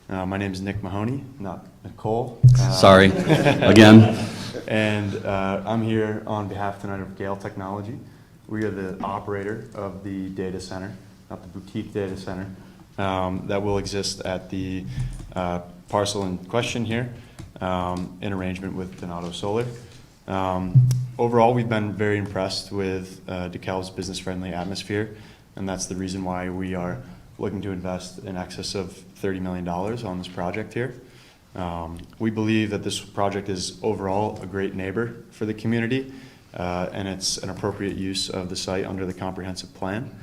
My name is Nick Mahoney, not Nicole. Sorry, again. And I'm here on behalf tonight of Gale Technology. We are the operator of the data center, not the boutique data center, that will exist at the parcel in question here in arrangement with Donato Solar. Overall, we've been very impressed with DeKalb's business-friendly atmosphere, and that's the reason why we are looking to invest in excess of $30 million on this project here. We believe that this project is overall a great neighbor for the community, and it's an appropriate use of the site under the comprehensive plan.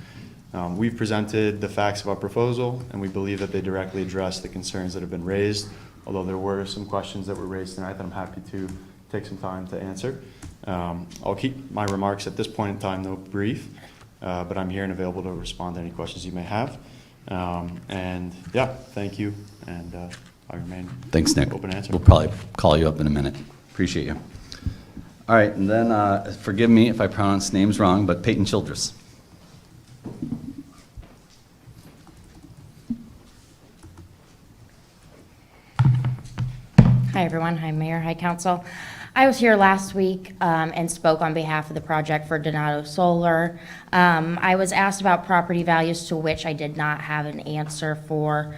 We've presented the facts of our proposal, and we believe that they directly address the concerns that have been raised, although there were some questions that were raised tonight that I'm happy to take some time to answer. I'll keep my remarks at this point in time, though, brief, but I'm here and available to respond to any questions you may have. And yeah, thank you, and I remain Thanks, Nick. open to answer. We'll probably call you up in a minute. Appreciate you. All right, and then forgive me if I pronounce names wrong, but Peyton Childress. Hi, everyone. Hi, Mayor. Hi, Council. I was here last week and spoke on behalf of the project for Donato Solar. I was asked about property values, to which I did not have an answer for.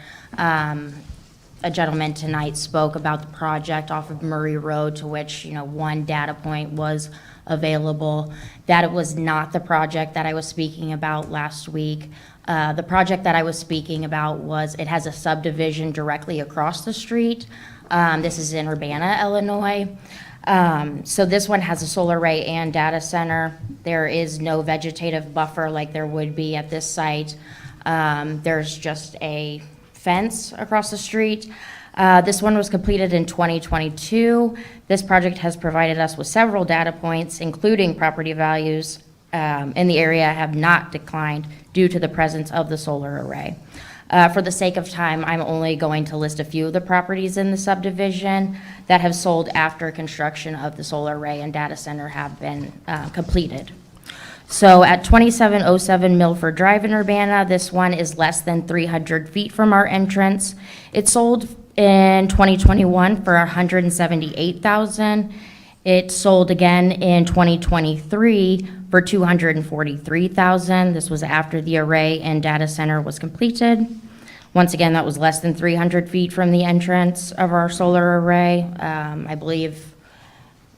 A gentleman tonight spoke about the project off of Murray Road, to which, one data point was available. That it was not the project that I was speaking about last week. The project that I was speaking about it has a subdivision directly across the street. This is in Urbana, Illinois. So this one has a solar array and data center. There is no vegetative buffer like there would be at this site. There's just a fence across the street. This one was completed in 2022. This project has provided us with several data points, including property values in the area have not declined due to the presence of the solar array. For the sake of time, I'm only going to list a few of the properties in the subdivision that have sold after construction of the solar array and data center have been completed. So at 2707 Milford Drive in Urbana, this one is less than 300 feet from our entrance. It sold in 2021 for $178,000. It sold again in 2023 for $243,000. This was after the array and data center was completed. Once again, that was less than 300 feet from the entrance of our solar array. I believe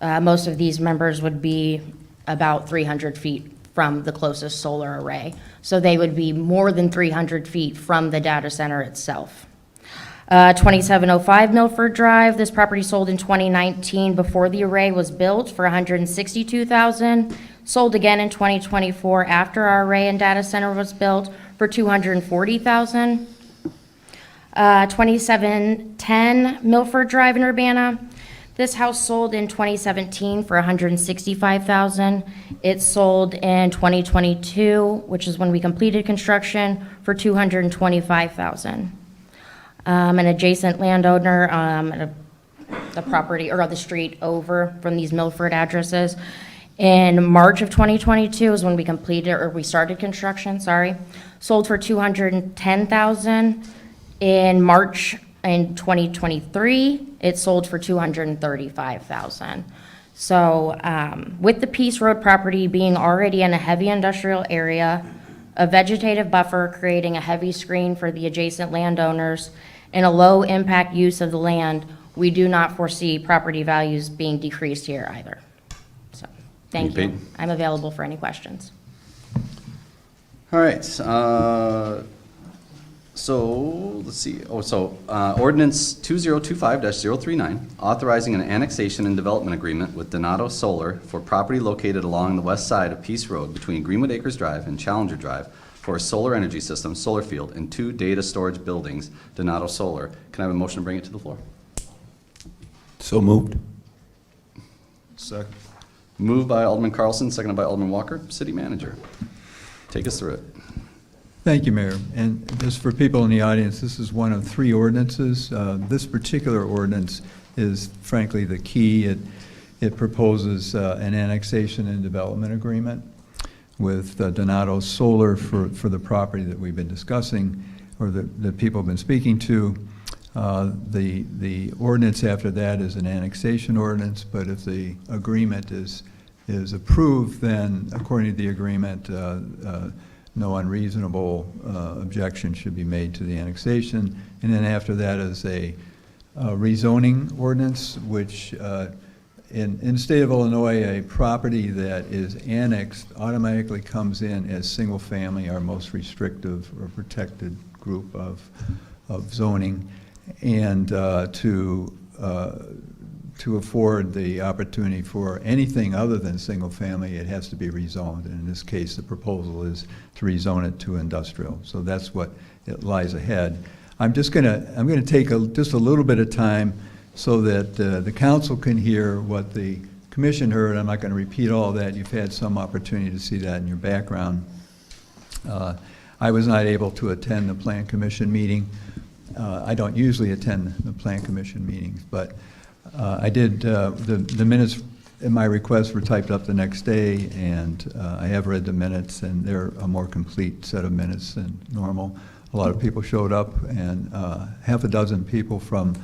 most of these members would be about 300 feet from the closest solar array. So they would be more than 300 feet from the data center itself. 2705 Milford Drive, this property sold in 2019 before the array was built for $162,000. Sold again in 2024 after our array and data center was built for $240,000. 2710 Milford Drive in Urbana. This house sold in 2017 for $165,000. It sold in 2022, which is when we completed construction, for $225,000. An adjacent landowner, the property or the street over from these Milford addresses, In March of 2022 is when we completed, or we started construction, sorry. Sold for $210,000. In March in 2023, it sold for $235,000. So with the Peace Road property being already in a heavy industrial area, a vegetative buffer creating a heavy screen for the adjacent landowners, and a low impact use of the land, we do not foresee property values being decreased here either. So, thank Thank you, you. Pete. I'm available for any questions. All right, so, let's see, ordinance 2025-039, authorizing an annexation and development agreement with Donato Solar for property located along the west side of Peace Road between Greenwood Acres Drive and Challenger Drive for a solar energy system, solar field, and 2 data storage buildings, Donato Solar. Can I have a motion to bring it to the floor? So moved. Second. Moved by Alderman Carlson, seconded by Alderman Walker. City Manager, take us through it. Thank you, Mayor. And just for people in the audience, this is one of 3 ordinances. This particular ordinance is frankly the key. It proposes an annexation and development agreement with Donato Solar for the property that we've been discussing, or that people have been speaking to. The ordinance after that is an annexation ordinance, but if the agreement is approved, then according to the agreement, no unreasonable objection should be made to the annexation. And then after that is a rezoning ordinance, which in the state of Illinois, a property that is annexed automatically comes in as single family, our most restrictive or protected group of zoning, and to afford the opportunity for anything other than single family, it has to be rezoned. And in this case, the proposal is to rezone it to industrial. So that's what it lies ahead. I'm gonna take just a little bit of time so that the council can hear what the commission heard. I'm not gonna repeat all that. You've had some opportunity to see that in your background. I was not able to attend the Plan Commission meeting. I don't usually attend the Plan Commission meetings, but I did, the minutes in my request were typed up the next day, and I have read the minutes, and they're a more complete set of minutes than normal. A lot of people showed up, and half a dozen people from,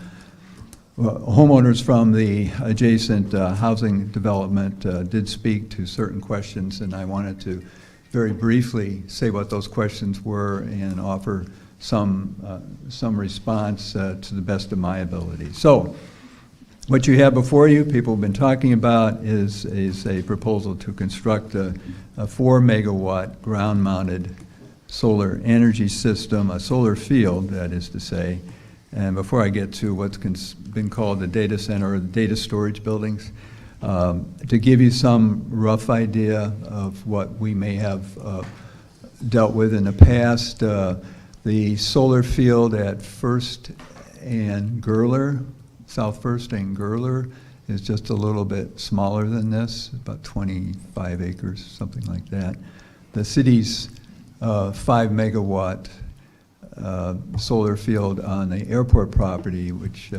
homeowners from the adjacent housing development did speak to certain questions, and I wanted to very briefly say what those questions were and offer some response to the best of my ability. So, what you have before you, people have been talking about, is a proposal to construct a 4 megawatt ground-mounted solar energy system, a solar field, that is to say. And before I get to what's been called the data center or the data storage buildings, to give you some rough idea of what we may have dealt with in the past, the solar field at First and Gurler, South First and Gurler, is just a little bit smaller than this, about 25 acres, something like that. The city's 5 megawatt solar field on the airport property, which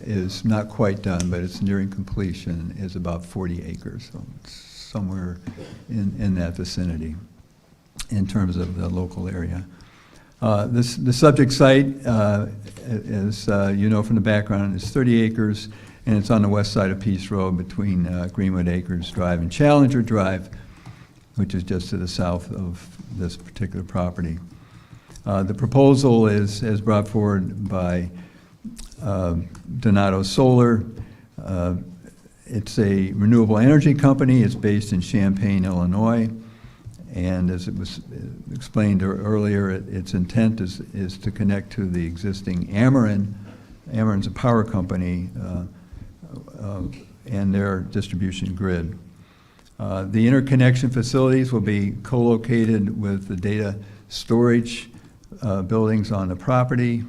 is not quite done, but it's nearing completion, is about 40 acres, so it's somewhere in that vicinity in terms of the local area. The subject site, as you know from the background, is 30 acres, and it's on the west side of Peace Road between Greenwood Acres Drive and Challenger Drive, which is just to the south of this particular property. The proposal is brought forward by Donato Solar. It's a renewable energy company. It's based in Champaign, Illinois. And as it was explained earlier, its intent is to connect to the existing Ameren. Ameren's a power company, and their distribution grid. The interconnection facilities will be co-located with the data storage buildings on the property.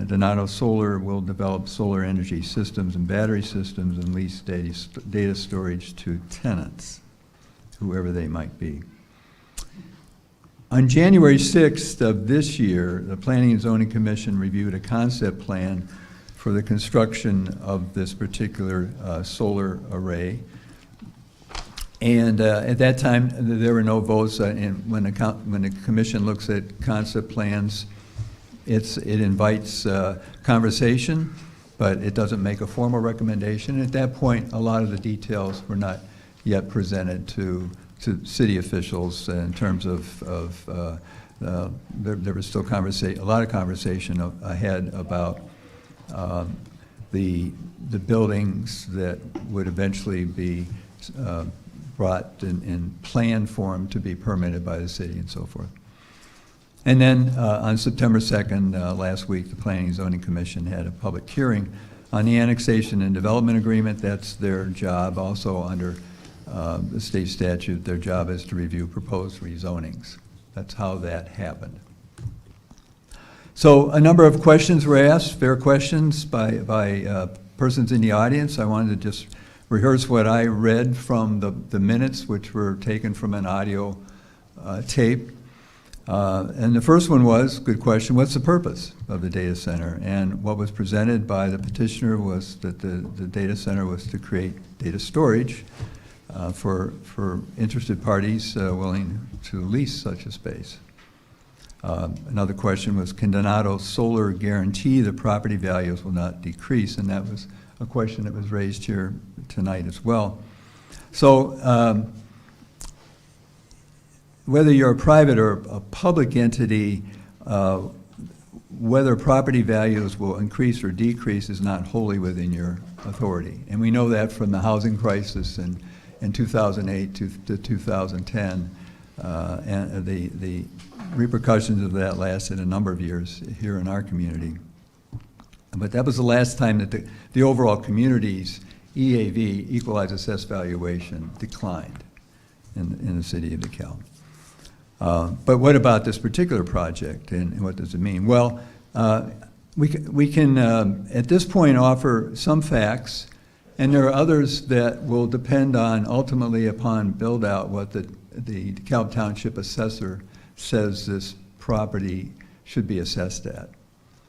Donato Solar will develop solar energy systems and battery systems and lease data storage to tenants, whoever they might be. On January 6th of this year, the Planning and Zoning Commission reviewed a concept plan for the construction of this particular solar array. And at that time, there were no votes, and when the commission looks at concept plans, it invites conversation, but it doesn't make a formal recommendation. At that point, a lot of the details were not yet presented to city officials in terms of there was still a lot of conversation ahead about the buildings that would eventually be brought in plan form to be permitted by the city and so forth. And then on September 2nd, last week, the Planning and Zoning Commission had a public hearing on the annexation and development agreement. That's their job. Also under the state statute, their job is to review proposed rezonings. That's how that happened. So a number of questions were asked, fair questions by persons in the audience. I wanted to just rehearse what I read from the minutes, which were taken from an audio tape. And the first one was, good question, what's the purpose of the data center? And what was presented by the petitioner was that the data center was to create data storage for interested parties willing to lease such a space. Another question was, can Donato Solar guarantee the property values will not decrease? And that was a question that was raised here tonight as well. So whether you're a private or a public entity, whether property values will increase or decrease is not wholly within your authority. And we know that from the housing crisis in 2008 to 2010, and the repercussions of that lasted a number of years here in our community. But that was the last time that the overall community's EAV, equalized assessed valuation, declined in the city of DeKalb. But what about this particular project, and what does it mean? Well, we can at this point offer some facts, and there are others that will depend on ultimately upon build out what the DeKalb Township assessor says this property should be assessed at.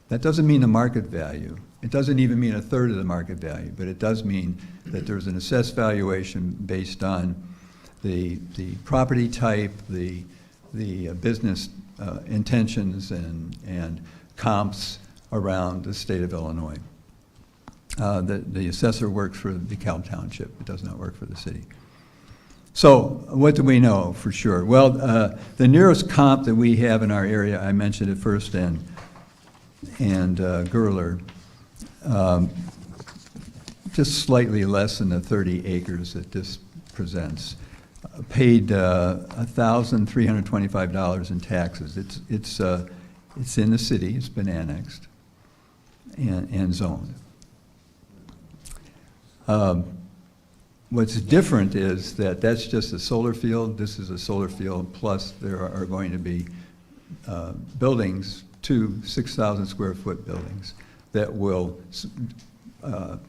That doesn't mean the market value. It doesn't even mean a third of the market value, but it does mean that there's an assessed valuation based on the property type, the business intentions and comps around the state of Illinois. The assessor works for the DeKalb Township. It does not work for the city. So what do we know for sure? Well, the nearest comp that we have in our area, I mentioned it first, and Gerler, just slightly less than the 30 acres that this presents, paid $1,325 in taxes. It's in the city. It's been annexed and zoned. What's different is that that's just a solar field. This is a solar field, plus there are going to be buildings, 2 6,000 square foot buildings that will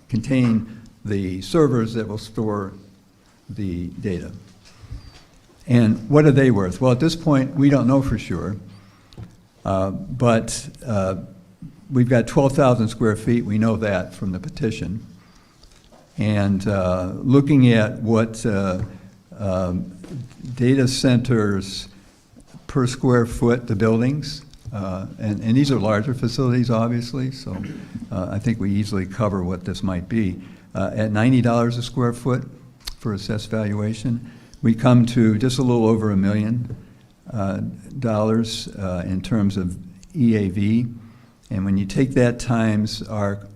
contain the servers that will store the data. And what are they worth? Well, at this point, we don't know for sure, but we've got 12,000 square feet. We know that from the petition. And looking at what data centers per square foot, the buildings, and these are larger facilities, obviously, so I think we easily cover what this might be. At $90 a square foot for assessed valuation, we come to just a little over $1 million in terms of EAV. And when you take that times our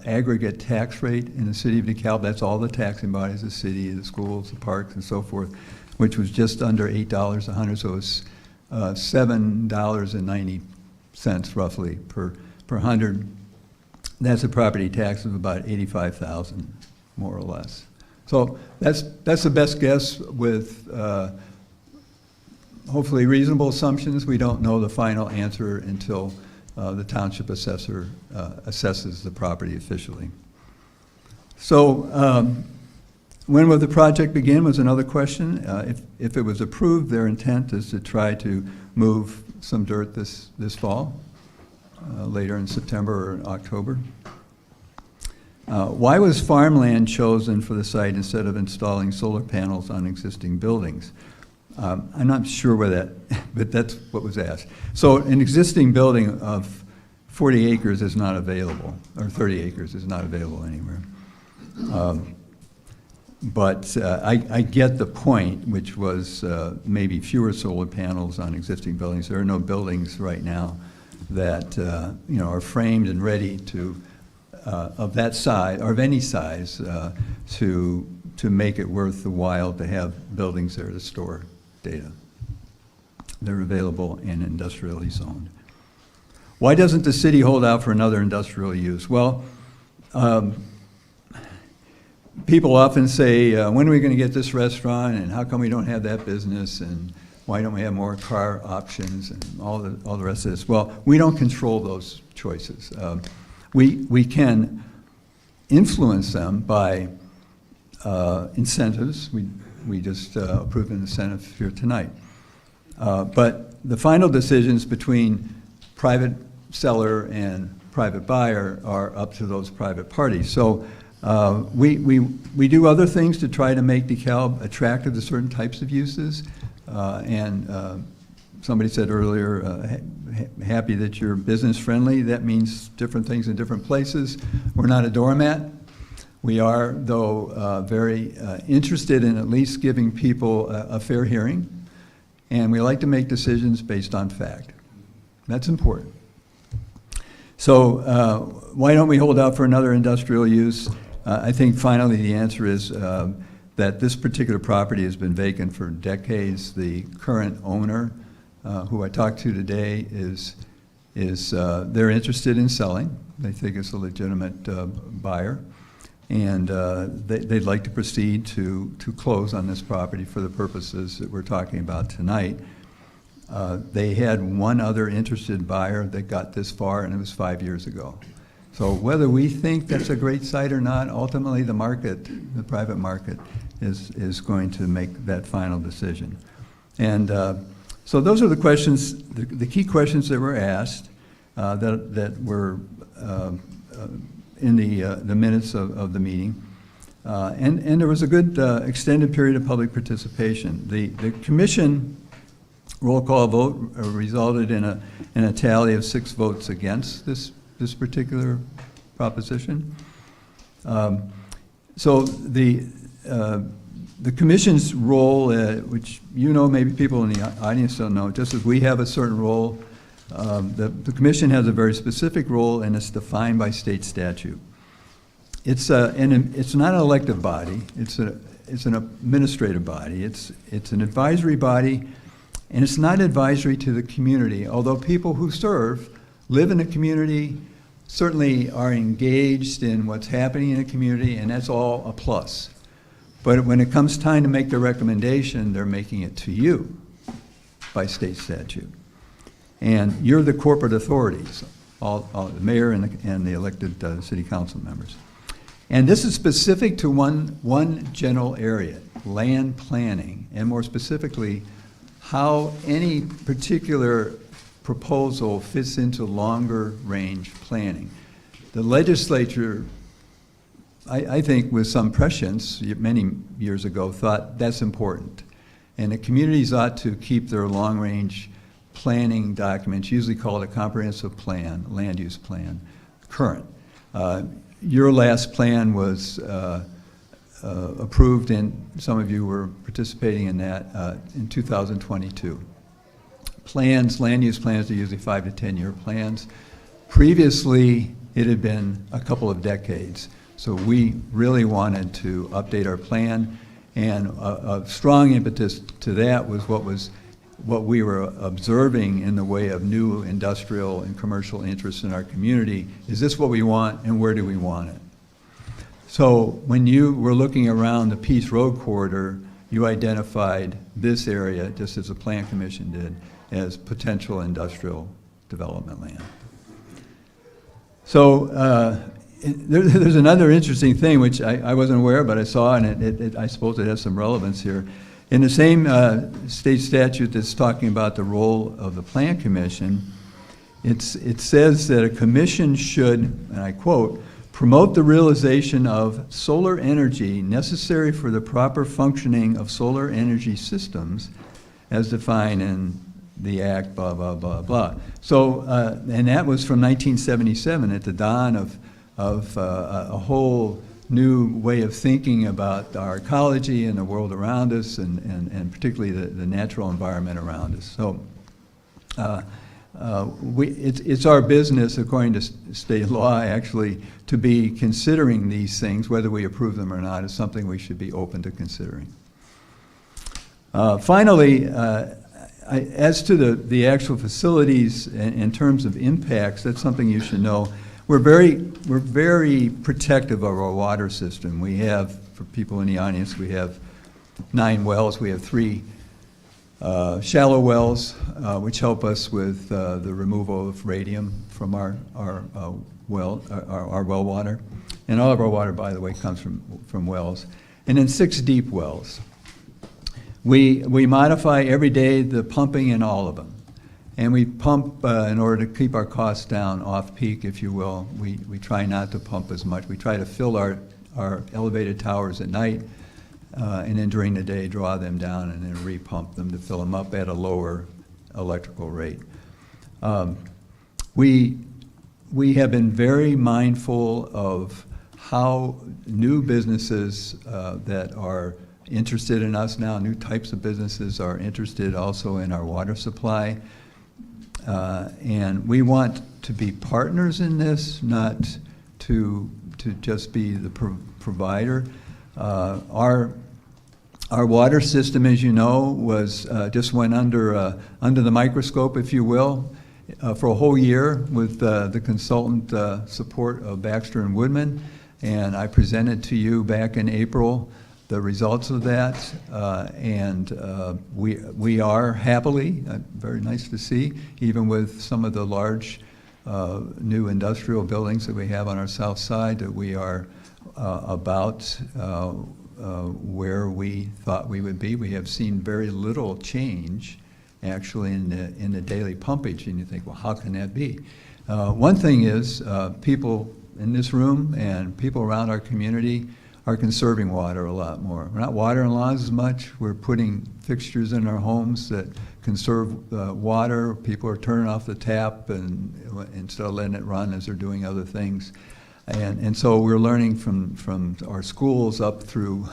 aggregate tax rate in the city of DeKalb, that's all the taxing bodies, the city, the schools, the parks, and so forth, which was just under $8 a hundred, so it's $7.90 roughly per hundred. That's a property tax of about $85,000, more or less. So that's the best guess with hopefully reasonable assumptions. We don't know the final answer until the township assessor assesses the property officially. So when will the project begin was another question. If it was approved, their intent is to try to move some dirt this fall, later in September or October. Why was farmland chosen for the site instead of installing solar panels on existing buildings? I'm not sure where that, but that's what was asked. So an existing building of 40 acres is not available, or 30 acres is not available anywhere. But I get the point, which was maybe fewer solar panels on existing buildings. There are no buildings right now that are framed and ready to of that size or of any size to make it worth the while to have buildings there to store data. They're available and industrially zoned. Why doesn't the city hold out for another industrial use? Well, people often say, when are we going to get this restaurant, and how come we don't have that business, and why don't we have more car options, and all the rest of this? Well, we don't control those choices. We can influence them by incentives. We just approved an incentive here tonight. But the final decisions between private seller and private buyer are up to those private parties. So we do other things to try to make DeKalb attractive to certain types of uses. And somebody said earlier, happy that you're business friendly. That means different things in different places. We're not a doormat. We are, though, very interested in at least giving people a fair hearing. And we like to make decisions based on fact. That's important. So why don't we hold out for another industrial use? I think finally the answer is that this particular property has been vacant for decades. The current owner, who I talked to today, is they're interested in selling. They think it's a legitimate buyer. And they'd like to proceed to close on this property for the purposes that we're talking about tonight. They had one other interested buyer that got this far, and it was 5 years ago. So whether we think that's a great site or not, ultimately the market, the private market, is going to make that final decision. And so those are the questions, the key questions that were asked that were in the minutes of the meeting. And there was a good extended period of public participation. The commission roll call vote resulted in a tally of 6 votes against this particular proposition. So the commission's role, which maybe people in the audience don't know, just as we have a certain role, the commission has a very specific role, and it's defined by state statute. It's not an elective body. It's an administrative body. It's an advisory body, and it's not advisory to the community, although people who serve live in the community, certainly are engaged in what's happening in the community, and that's all a plus. But when it comes time to make the recommendation, they're making it to you by state statute. And you're the corporate authorities, all the mayor and the elected city council members. And this is specific to one general area, land planning, and more specifically, how any particular proposal fits into longer range planning. The legislature, I think with some prescience, many years ago, thought that's important. And the communities ought to keep their long range planning documents, usually called a comprehensive plan, land use plan, current. Your last plan was approved, and some of you were participating in that in 2022. Plans, land use plans are usually 5 to 10 year plans. Previously, it had been a couple of decades. So we really wanted to update our plan, and a strong impetus to that was what we were observing in the way of new industrial and commercial interests in our community. Is this what we want, and where do we want it? So when you were looking around the Peace Road corridor, you identified this area, just as the Plan Commission did, as potential industrial development land. So there's another interesting thing, which I wasn't aware of, but I saw, and I suppose it has some relevance here. In the same state statute that's talking about the role of the Plan Commission, it says that a commission should, and I quote, promote the realization of solar energy necessary for the proper functioning of solar energy systems as defined in the Act, blah, blah, blah, blah. So, and that was from 1977 at the dawn of a whole new way of thinking about our ecology and the world around us, and particularly the natural environment around us. So it's our business, according to state law, actually, to be considering these things, whether we approve them or not, is something we should be open to considering. Finally, as to the actual facilities in terms of impacts, that's something you should know. We're very protective of our water system. We have, for people in the audience, we have 9 wells. We have 3 shallow wells, which help us with the removal of radium from our well water. And all of our water, by the way, comes from wells. And then 6 deep wells. We modify every day the pumping in all of them. And we pump in order to keep our costs down off-peak, if you will. We try not to pump as much. We try to fill our elevated towers at night, and then during the day draw them down and then repump them to fill them up at a lower electrical rate. We have been very mindful of how new businesses that are interested in us now, new types of businesses are interested also in our water supply. And we want to be partners in this, not to just be the provider. Our water system, as you know, was just went under the microscope, if you will, for a whole year with the consultant support of Baxter and Woodman. And I presented to you back in April the results of that, and we are happily, very nice to see, even with some of the large new industrial buildings that we have on our south side, that we are about where we thought we would be. We have seen very little change actually in the daily pumpage, and you think, well, how can that be? One thing is people in this room and people around our community are conserving water a lot more. We're not watering lawns as much. We're putting fixtures in our homes that conserve water. People are turning off the tap and instead of letting it run as they're doing other things. And so we're learning from our schools up through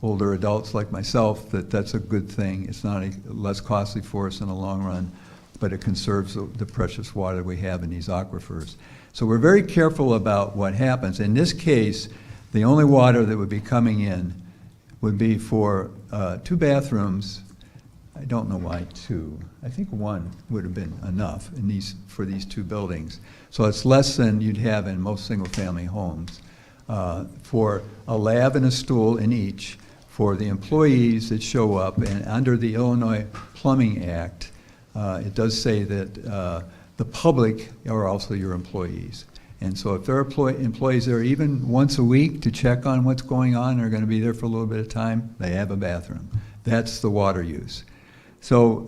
older adults like myself that that's a good thing. It's not less costly for us in the long run, but it conserves the precious water we have in these aquifers. So we're very careful about what happens. In this case, the only water that would be coming in would be for 2 bathrooms. I don't know why 2. I think 1 would have been enough for these 2 buildings. So it's less than you'd have in most single-family homes. For a lab and a stool in each for the employees that show up, and under the Illinois Plumbing Act, it does say that the public are also your employees. And so if there are employees there even once a week to check on what's going on, they're going to be there for a little bit of time, they have a bathroom. That's the water use. So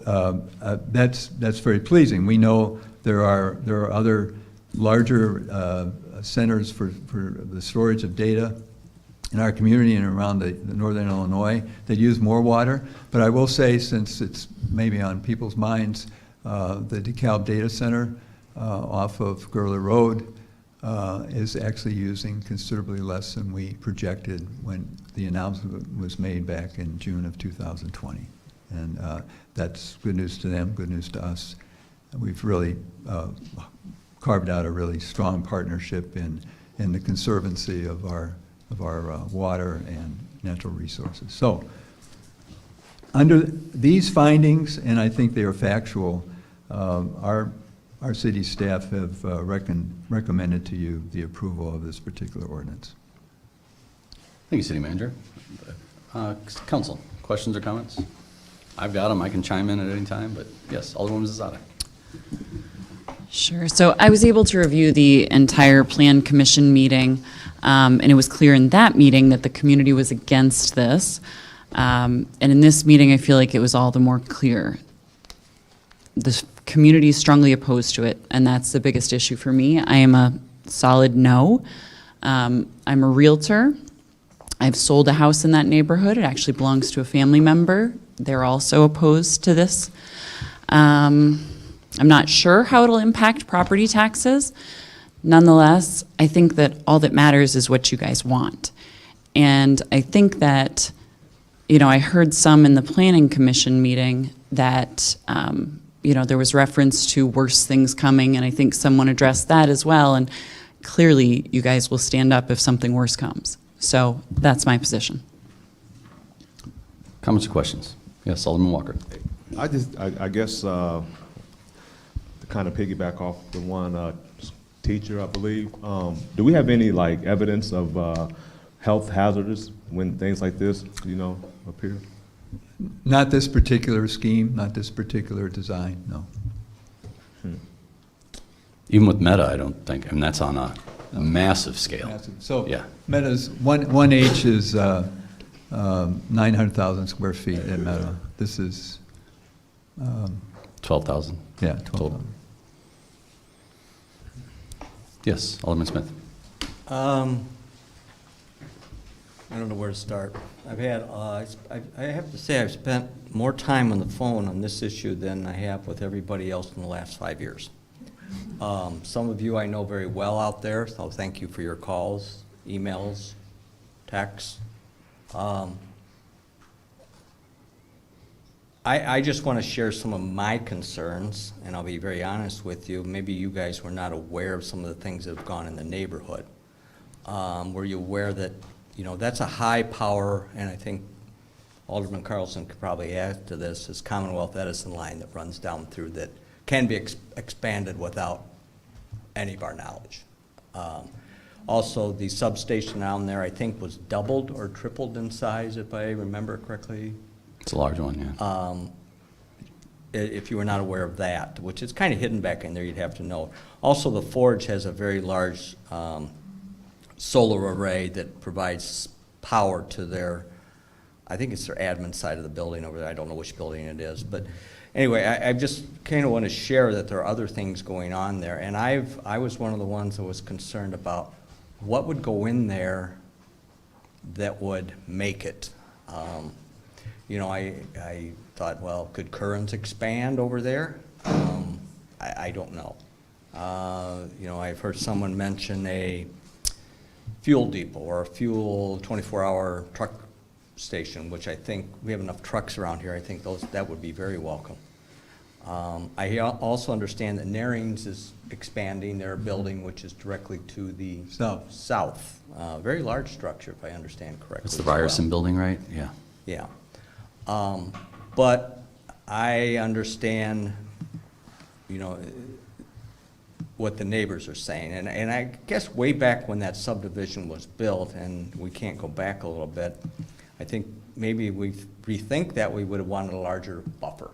that's very pleasing. We know there are other larger centers for the storage of data in our community and around the northern Illinois that use more water. But I will say, since it's maybe on people's minds, the DeKalb Data Center off of Gurley Road is actually using considerably less than we projected when the announcement was made back in June of 2020. And that's good news to them, good news to us. We've really carved out a really strong partnership in the conservancy of our water and natural resources. So under these findings, and I think they are factual, our city staff have recommended to you the approval of this particular ordinance. Thank you, City Manager. Council, questions or comments? I've got them. I can chime in at any time, but yes, Alderwoman Zada. Sure. So I was able to review the entire Plan Commission meeting, and it was clear in that meeting that the community was against this. And in this meeting, I feel like it was all the more clear. The community is strongly opposed to it, and that's the biggest issue for me. I am a solid no. I'm a Realtor. I've sold a house in that neighborhood. It actually belongs to a family member. They're also opposed to this. I'm not sure how it'll impact property taxes. Nonetheless, I think that all that matters is what you guys want. And I think that, I heard some in the Planning Commission meeting that, there was reference to worse things coming, and I think someone addressed that as well. And clearly, you guys will stand up if something worse comes. So that's my position. Comments or questions? Yes, Alderman Walker. I guess, to kind of piggyback off the one teacher, I believe, do we have any like evidence of health hazards when things like this, appear? Not this particular scheme, not this particular design, no. Even with Meta, I don't think, that's on a massive scale. Massive. So Yeah. Meta's, 1H is 900,000 square feet at Meta. This is, 12,000. yeah, Total. 12,000. Yes, Alderman Smith. I don't know where to start. I've had, I have to say, I've spent more time on the phone on this issue than I have with everybody else in the last 5 years. Some of you I know very well out there, so thank you for your calls, emails, texts. I just want to share some of my concerns, and I'll be very honest with you. Maybe you guys were not aware of some of the things that have gone in the neighborhood. Were you aware that, that's a high power, and I think Alderman Carlson could probably add to this, is Commonwealth Edison line that runs down through that can be expanded without any of our knowledge. Also, the substation down there, I think, was doubled or tripled in size, if I remember correctly. It's a large one, yeah. If you were not aware of that, which is kind of hidden back in there, you'd have to know. Also, the Forge has a very large solar array that provides power to their, I think it's their admin side of the building over there. I don't know which building it is. But anyway, I just kind of want to share that there are other things going on there. And I was one of the ones that was concerned about what would go in there that would make it. I thought, well, could Curran's expand over there? I don't know. I've heard someone mention a fuel depot or a fuel 24-hour truck station, which I think we have enough trucks around here. I think that would be very welcome. I also understand that Narings is expanding their building, which is directly to the south. Very large structure, if I understand correctly. It's the Ryerson building, right? Yeah. Yeah. But I understand, what the neighbors are saying. And I guess way back when that subdivision was built, and we can't go back a little bit, I think maybe we rethink that we would have wanted a larger buffer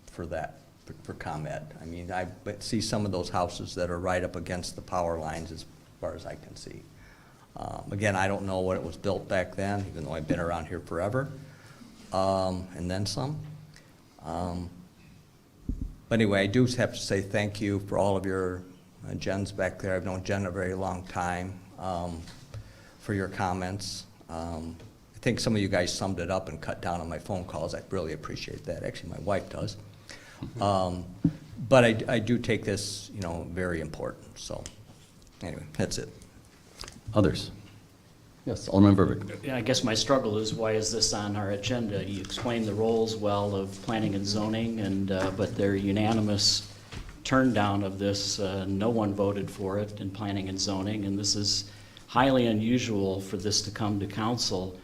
for that, for ComEd. I mean, I see some of those houses that are right up against the power lines as far as I can see. Again, I don't know what it was built back then, even though I've been around here forever, and then some. But anyway, I do have to say thank you for all of your, Jen's back there. I've known Jen a very long time, for your comments. I think some of you guys summed it up and cut down on my phone calls. I really appreciate that. Actually, my wife does. But I do take this, very important. So anyway, that's it. Others? Yes, Alderman Verbeek. Yeah, I guess my struggle is, why is this on our agenda? You explained the roles well of planning and zoning, but their unanimous turn down of this, no one voted for it in planning and zoning, and this is highly unusual for this to come to council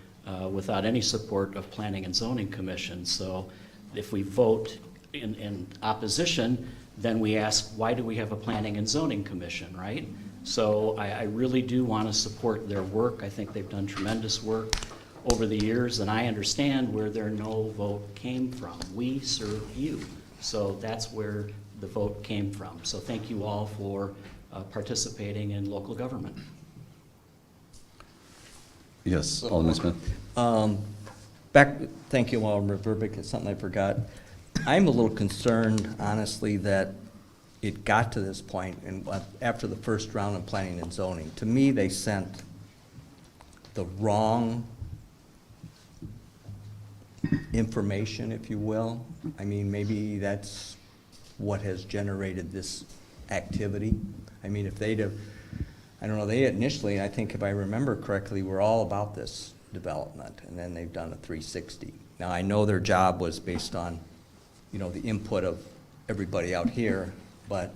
without any support of Planning and Zoning Commission. So if we vote in opposition, then we ask, why do we have a Planning and Zoning Commission, right? So I really do want to support their work. I think they've done tremendous work over the years, and I understand where their no vote came from. We serve you. So that's where the vote came from. So thank you all for participating in local government. Yes, Alderman Smith. Thank you, Alderman Verbeek. It's something I forgot. I'm a little concerned, honestly, that it got to this point, and after the first round of planning and zoning, to me, they sent the wrong information, if you will. I mean, maybe that's what has generated this activity. I mean, if they'd have, I don't know, they initially, I think if I remember correctly, were all about this development, and then they've done a 360. Now, I know their job was based on, you know, the input of everybody out here, but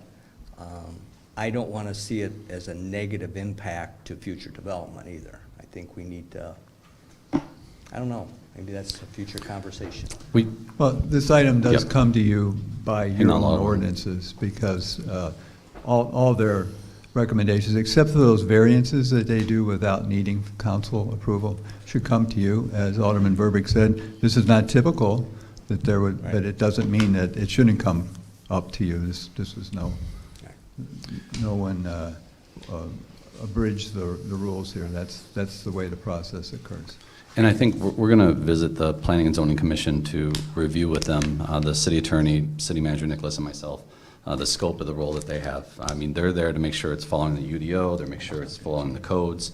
I don't want to see it as a negative impact to future development either. I think we need to, I don't know, maybe that's a future conversation. Well, this item does Yep. come to you by Hang your on, own Alderman. ordinances, because all their recommendations, except for those variances that they do without needing council approval, should come to you. As Alderman Verbeek said, this is not typical, that there would, but it doesn't mean that it shouldn't come up to you. This was no one abridged the rules here. That's the way the process occurs. And I think we're going to visit the Planning and Zoning Commission to review with them, the city attorney, city manager Nicholas, and myself, the scope of the role that they have. I mean, they're there to make sure it's following the UDO, they're make sure it's following the codes.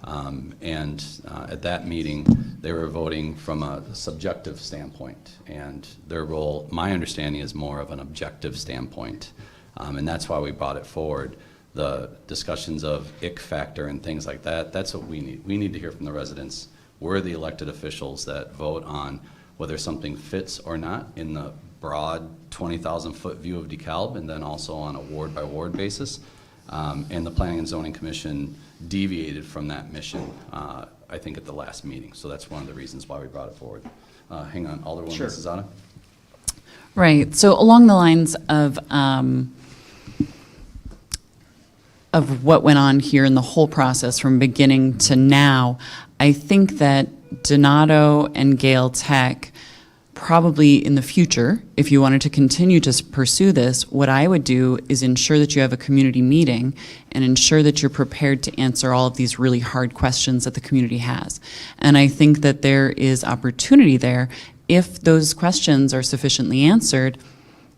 At that meeting, they were voting from a subjective standpoint, and their role, my understanding, is more of an objective standpoint. And that's why we brought it forward. The discussions of ick factor and things like that, that's what we need. We need to hear from the residents. We're the elected officials that vote on whether something fits or not in the broad 20,000-foot view of DeKalb, and then also on a ward-by-ward basis. And the Planning and Zoning Commission deviated from that mission, I think, at the last meeting. So that's one of the reasons why we brought it forward. Hang on, Alderwoman Sure. Zada? Right. So along the lines of what went on here in the whole process from beginning to now, I think that Donato and Gale Tech probably in the future, if you wanted to continue to pursue this, what I would do is ensure that you have a community meeting and ensure that you're prepared to answer all of these really hard questions that the community has. And I think that there is opportunity there, if those questions are sufficiently answered,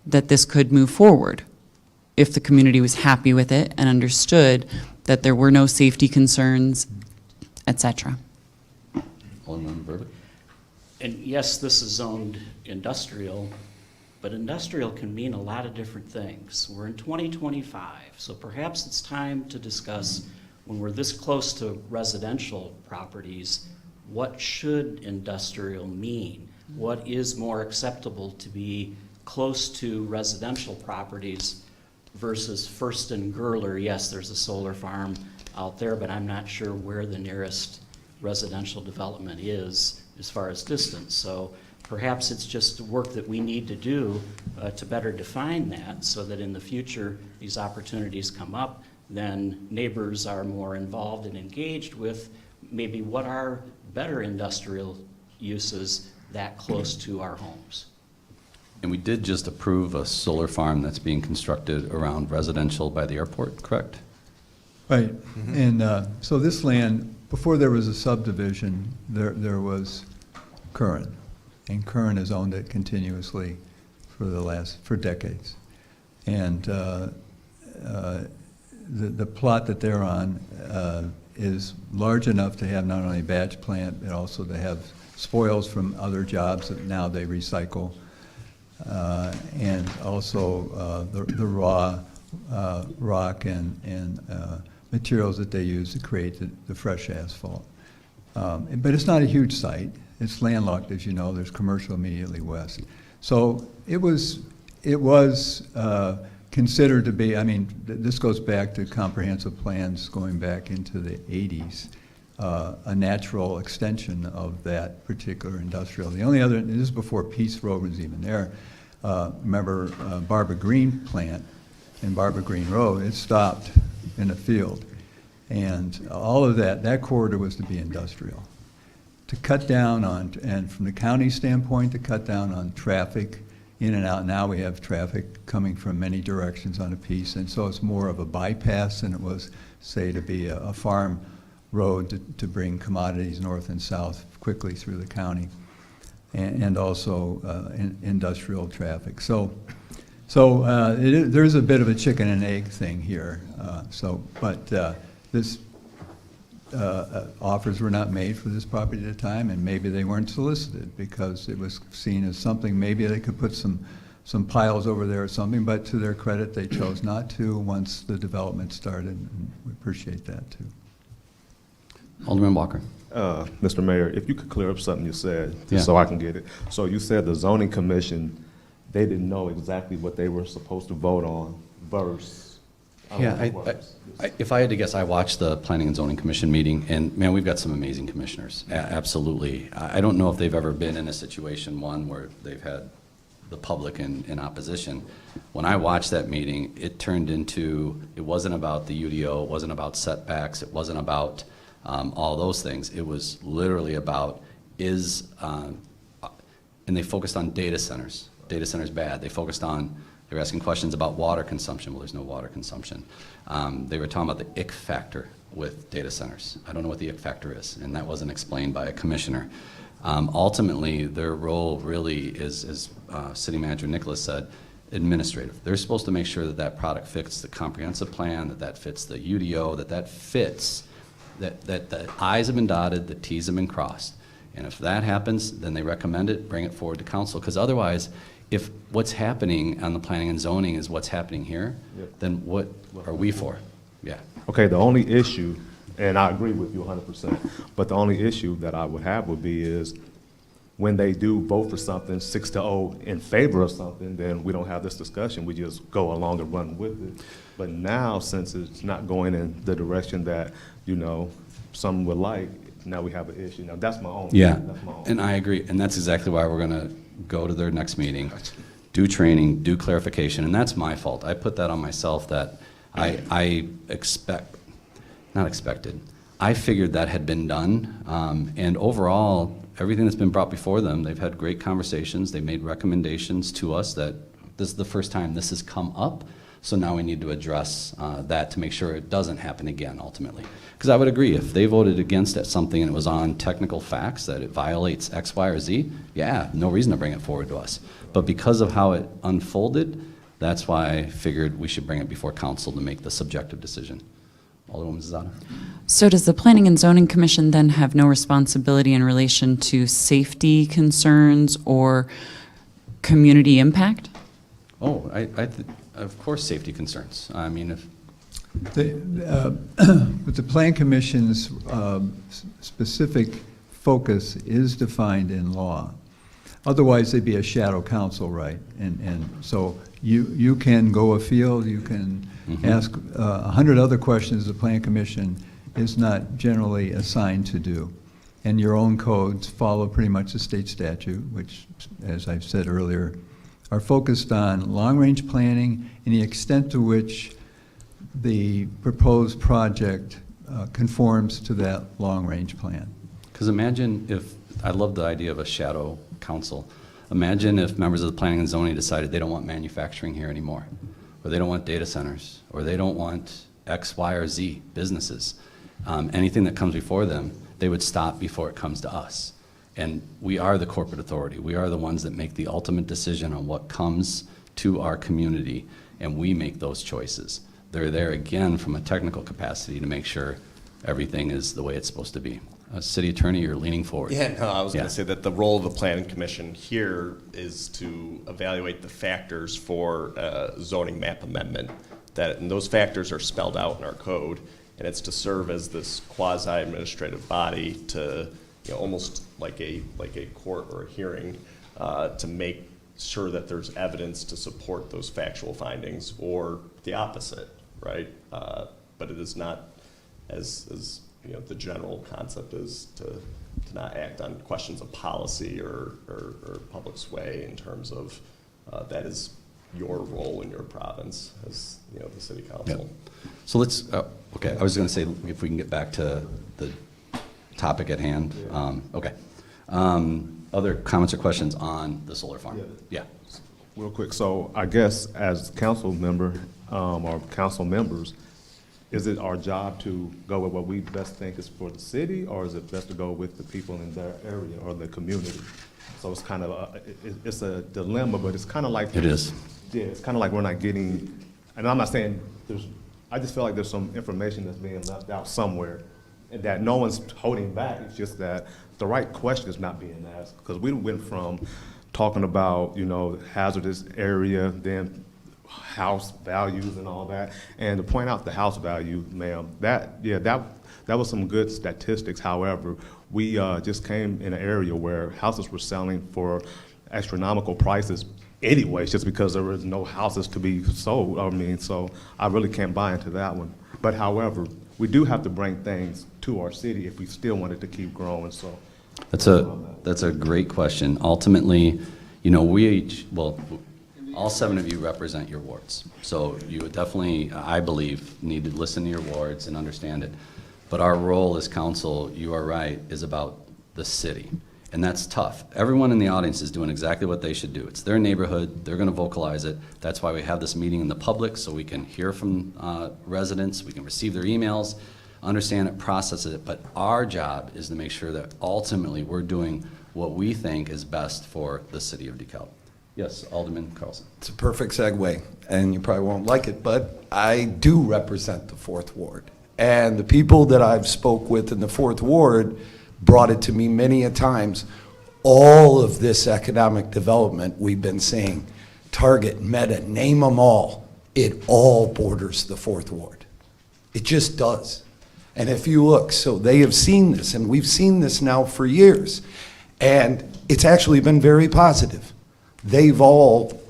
that this could move forward, if the community was happy with it and understood that there were no safety concerns, et cetera. Alderman Verbeek? And yes, this is zoned industrial, but industrial can mean a lot of different things. We're in 2025, so perhaps it's time to discuss, when we're this close to residential properties, what should industrial mean? What is more acceptable to be close to residential properties versus First and Gurler? Yes, there's a solar farm out there, but I'm not sure where the nearest residential development is as far as distance. So perhaps it's just work that we need to do to better define that, so that in the future these opportunities come up, then neighbors are more involved and engaged with maybe what are better industrial uses that close to our homes. And we did just approve a solar farm that's being constructed around residential by the airport, correct? Right. And so this land, before there was a subdivision, there was Curran. And Curran has owned it continuously for decades. And the plot that they're on is large enough to have not only a batch plant, but also to have spoils from other jobs that now they recycle. And also the raw rock and materials that they use to create the fresh asphalt. But it's not a huge site. It's landlocked, as you know. There's commercial immediately west. So it was considered to be, I mean, this goes back to comprehensive plans going back into the 80s, a natural extension of that particular industrial. The only other, this is before Peace Road was even there. Remember Barbara Green plant in Barbara Green Road, it stopped in a field. And all of that corridor was to be industrial. To cut down on, and from the county standpoint, to cut down on traffic in and out. Now we have traffic coming from many directions on a piece, and so it's more of a bypass than it was, say, to be a farm road to bring commodities north and south quickly through the county, and also industrial traffic. So there's a bit of a chicken and egg thing here. But this offers were not made for this property at the time, and maybe they weren't solicited because it was seen as something, maybe they could put some piles over there or something, but to their credit, they chose not to once the development started, and we appreciate that too. Alderman Walker. Mr. Mayor, if you could clear up something you said, Yeah. just so I can get it. So you said the zoning commission, they didn't know exactly what they were supposed to vote on versus. Yeah, if I had to guess, I watched the Planning and Zoning Commission meeting, and man, we've got some amazing commissioners, absolutely. I don't know if they've ever been in a situation, one, where they've had the public in opposition. When I watched that meeting, it turned into, it wasn't about the UDO, it wasn't about setbacks, it wasn't about all those things. It was literally about and they focused on data centers. Data centers bad. They focused on, they were asking questions about water consumption. Well, there's no water consumption. They were talking about the ick factor with data centers. I don't know what the ick factor is, and that wasn't explained by a commissioner. Ultimately, their role really is, as City Manager Nicholas said, administrative. They're supposed to make sure that that product fits the comprehensive plan, that fits the UDO, that fits, that the I's have been dotted, the T's have been crossed. And if that happens, then they recommend it, bring it forward to council. Because otherwise, if what's happening on the planning and zoning is what's happening here, then what are we for? Yeah. Okay, the only issue, and I agree with you 100%, but the only issue that I would have would be is when they do vote for something 6-0 in favor of something, then we don't have this discussion. We just go along and run with it. But now, since it's not going in the direction that, you know, some would like, now we have an issue. Now, that's my own. Yeah, That's my own. and I agree, and that's exactly why we're gonna go to their next meeting, do training, do clarification, and that's my fault. I put that on myself that I figured that had been done, and overall, everything that's been brought before them, they've had great conversations, they made recommendations to us that this is the first time this has come up, so now we need to address that to make sure it doesn't happen again ultimately. Because I would agree, if they voted against something and it was on technical facts that it violates X, Y, or Z, yeah, no reason to bring it forward to us. But because of how it unfolded, that's why I figured we should bring it before council to make the subjective decision. Alderwoman Zada. So does the Planning and Zoning Commission then have no responsibility in relation to safety concerns or community impact? Oh, of course, safety concerns. I mean, if But the Plan Commission's specific focus is defined in law. Otherwise, they'd be a shadow council, right? And so you can go afield, you can ask 100 other questions the Plan Commission is not generally assigned to do. And your own codes follow pretty much the state statute, which, as I've said earlier, are focused on long-range planning and the extent to which the proposed project conforms to that long-range plan. Because imagine if, I love the idea of a shadow council. Imagine if members of the planning and zoning decided they don't want manufacturing here anymore, or they don't want data centers, or they don't want X, Y, or Z businesses. Anything that comes before them, they would stop before it comes to us. And we are the corporate authority. We are the ones that make the ultimate decision on what comes to our community, and we make those choices. They're there again from a technical capacity to make sure everything is the way it's supposed to be. City Attorney, you're leaning forward. Yeah, no, I was going to say that the role of the Planning Commission here is to evaluate the factors for a zoning map amendment. And those factors are spelled out in our code, and it's to serve as this quasi-administrative body to, you know, almost like a court or a hearing to make sure that there's evidence to support those factual findings, or the opposite, right? But it is not as you know, the general concept is to not act on questions of policy or public sway in terms of that is your role in your province as, you know, the city council. Yep. So let's, okay, I was going to say if we can get back to the topic at hand. Okay. Other comments or questions on the solar farm? Yeah. Real quick, so I guess as council member or council members, is it our job to go with what we best think is for the city, or is it best to go with the people in their area or the community? So it's kind of it's a dilemma, but it's kind of like it is. Yeah, it's kind of like we're not getting, and I'm not saying I just feel like there's some information that's being left out somewhere, and that no one's holding back. It's just that the right question is not being asked, because we went from talking about, you know, hazardous area, then house values and all that. And to point out the house value, ma'am, that was some good statistics. However, we just came in an area where houses were selling for astronomical prices anyways, just because there was no houses to be sold. I mean, so I really can't buy into that one. But however, we do have to bring things to our city if we still wanted to keep growing, so. That's a great question. Ultimately, you know, we each, well, all 7 of you represent your wards. So you would definitely, I believe, need to listen to your wards and understand it. But our role as council, you are right, is about the city. And that's tough. Everyone in the audience is doing exactly what they should do. It's their neighborhood, they're gonna vocalize it. That's why we have this meeting in the public, so we can hear from residents, we can receive their emails, understand it, process it. But our job is to make sure that ultimately we're doing what we think is best for the city of DeKalb. Yes, Alderman Carlson. It's a perfect segue, and you probably won't like it, but I do represent the 4th Ward. And the people that I've spoke with in the 4th Ward brought it to me many a times. All of this economic development we've been seeing, Target, Meta, name them all, it all borders the 4th Ward. It just does. And if you look, so they have seen this, and we've seen this now for years, and it's actually been very positive. They've all,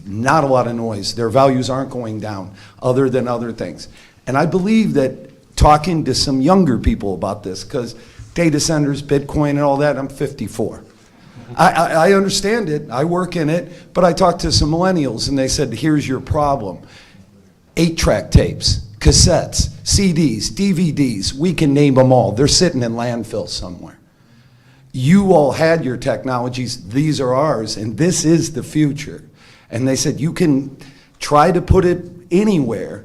not a lot of noise, their values aren't going down, other than other things. And I believe that talking to some younger people about this, because data centers, Bitcoin and all that, I'm 54. I understand it, I work in it, but I talked to some millennials and they said, here's your problem. 8-track tapes, cassettes, CDs, DVDs, we can name them all. They're sitting in landfills somewhere. You all had your technologies, these are ours, and this is the future. And they said, you can try to put it anywhere.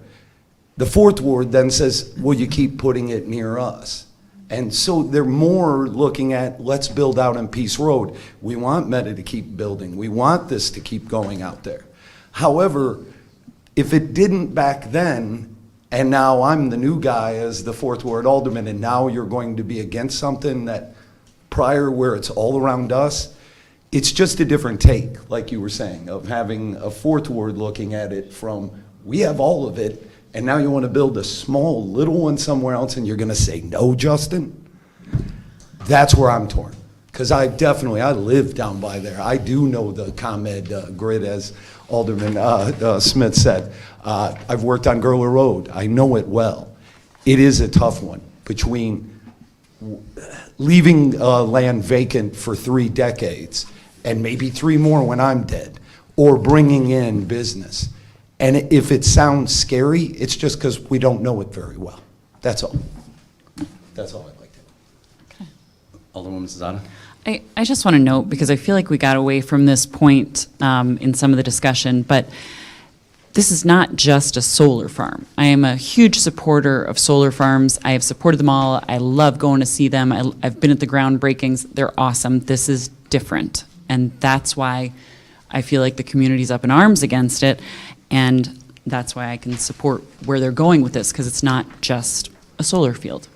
The 4th Ward then says, will you keep putting it near us? And so they're more looking at, let's build out on Peace Road. We want Meta to keep building. We want this to keep going out there. However, if it didn't back then, and now I'm the new guy as the 4th Ward Alderman, and now you're going to be against something that prior where it's all around us, it's just a different take, like you were saying, of having a 4th Ward looking at it from, we have all of it, and now you want to build a small little one somewhere else and you're going to say no, Justin? That's where I'm torn. Because I live down by there. I do know the ComEd grid, as Alderman Smith said. I've worked on Gurler Road. I know it well. It is a tough one between leaving land vacant for 3 decades and maybe 3 more when I'm dead, or bringing in business. And if it sounds scary, it's just because we don't know it very well. That's all. That's all I'd like to know. Alderwoman Zada. I just want to note, because I feel like we got away from this point in some of the discussion, but this is not just a solar farm. I am a huge supporter of solar farms. I have supported them all. I love going to see them. I've been at the groundbreakings. They're awesome. This is different. And that's why I feel like the community's up in arms against it. And that's why I can support where they're going with this, because it's not just a solar field.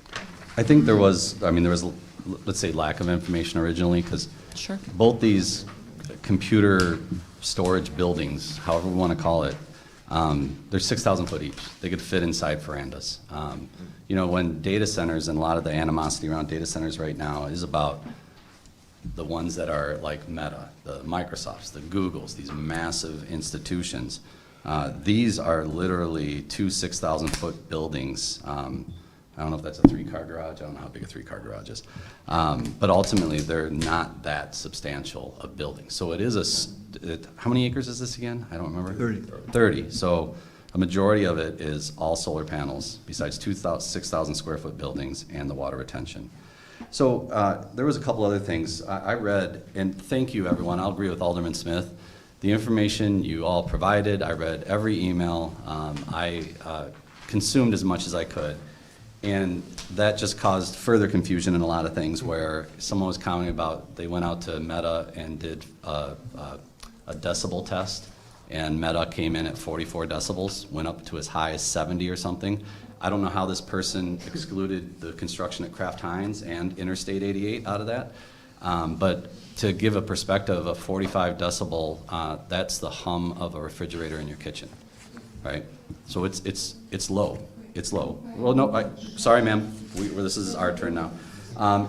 I think there was, let's say, lack of information originally, because Sure. both these computer storage buildings, however we want to call it, they're 6,000 foot each. They could fit inside verandas. You know, when data centers, and a lot of the animosity around data centers right now is about the ones that are like Meta, the Microsofts, the Googles, these massive institutions. These are literally 2 6,000 foot buildings. I don't know if that's a 3-car garage. I don't know how big a 3-car garage is. But ultimately, they're not that substantial a building. So it is how many acres is this again? I don't remember. 30. So a majority of it is all solar panels, besides 6,000 square foot buildings and the water retention. So there was a couple other things I read, and thank you, everyone. I'll agree with Alderman Smith. The information you all provided, I read every email. I consumed as much as I could. And that just caused further confusion in a lot of things, where someone was commenting about they went out to Meta and did a decibel test, and Meta came in at 44 decibels, went up to as high as 70 or something. I don't know how this person excluded the construction at Kraft Heinz and Interstate 88 out of that. But to give a perspective of 45 decibel, that's the hum of a refrigerator in your kitchen, right? So it's low. It's low. Well, no, sorry, ma'am. This is our turn now.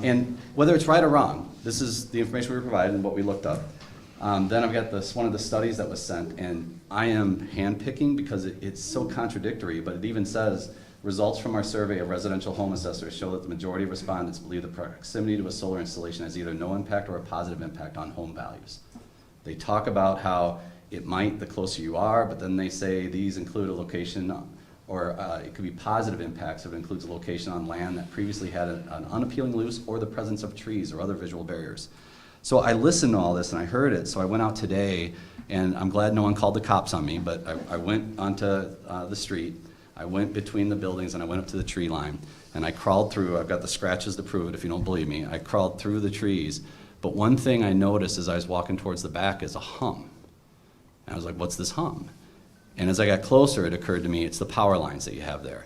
And whether it's right or wrong, this is the information we were provided and what we looked up. Then I've got one of the studies that was sent, and I am handpicking because it's so contradictory, but it even says, results from our survey of residential home assessors show that the majority of respondents believe the proximity to a solar installation has either no impact or a positive impact on home values. They talk about how it might the closer you are, but then they say these include a location, or it could be positive impacts if it includes a location on land that previously had an unappealing use or the presence of trees or other visual barriers. So I listened to all this and I heard it, so I went out today, and I'm glad no one called the cops on me, but I went onto the street, I went between the buildings, and I went up to the tree line, and I crawled through. I've got the scratches to prove it if you don't believe me. I crawled through the trees, but one thing I noticed as I was walking towards the back is a hum. And I was like, what's this hum? And as I got closer, it occurred to me it's the power lines that you have there.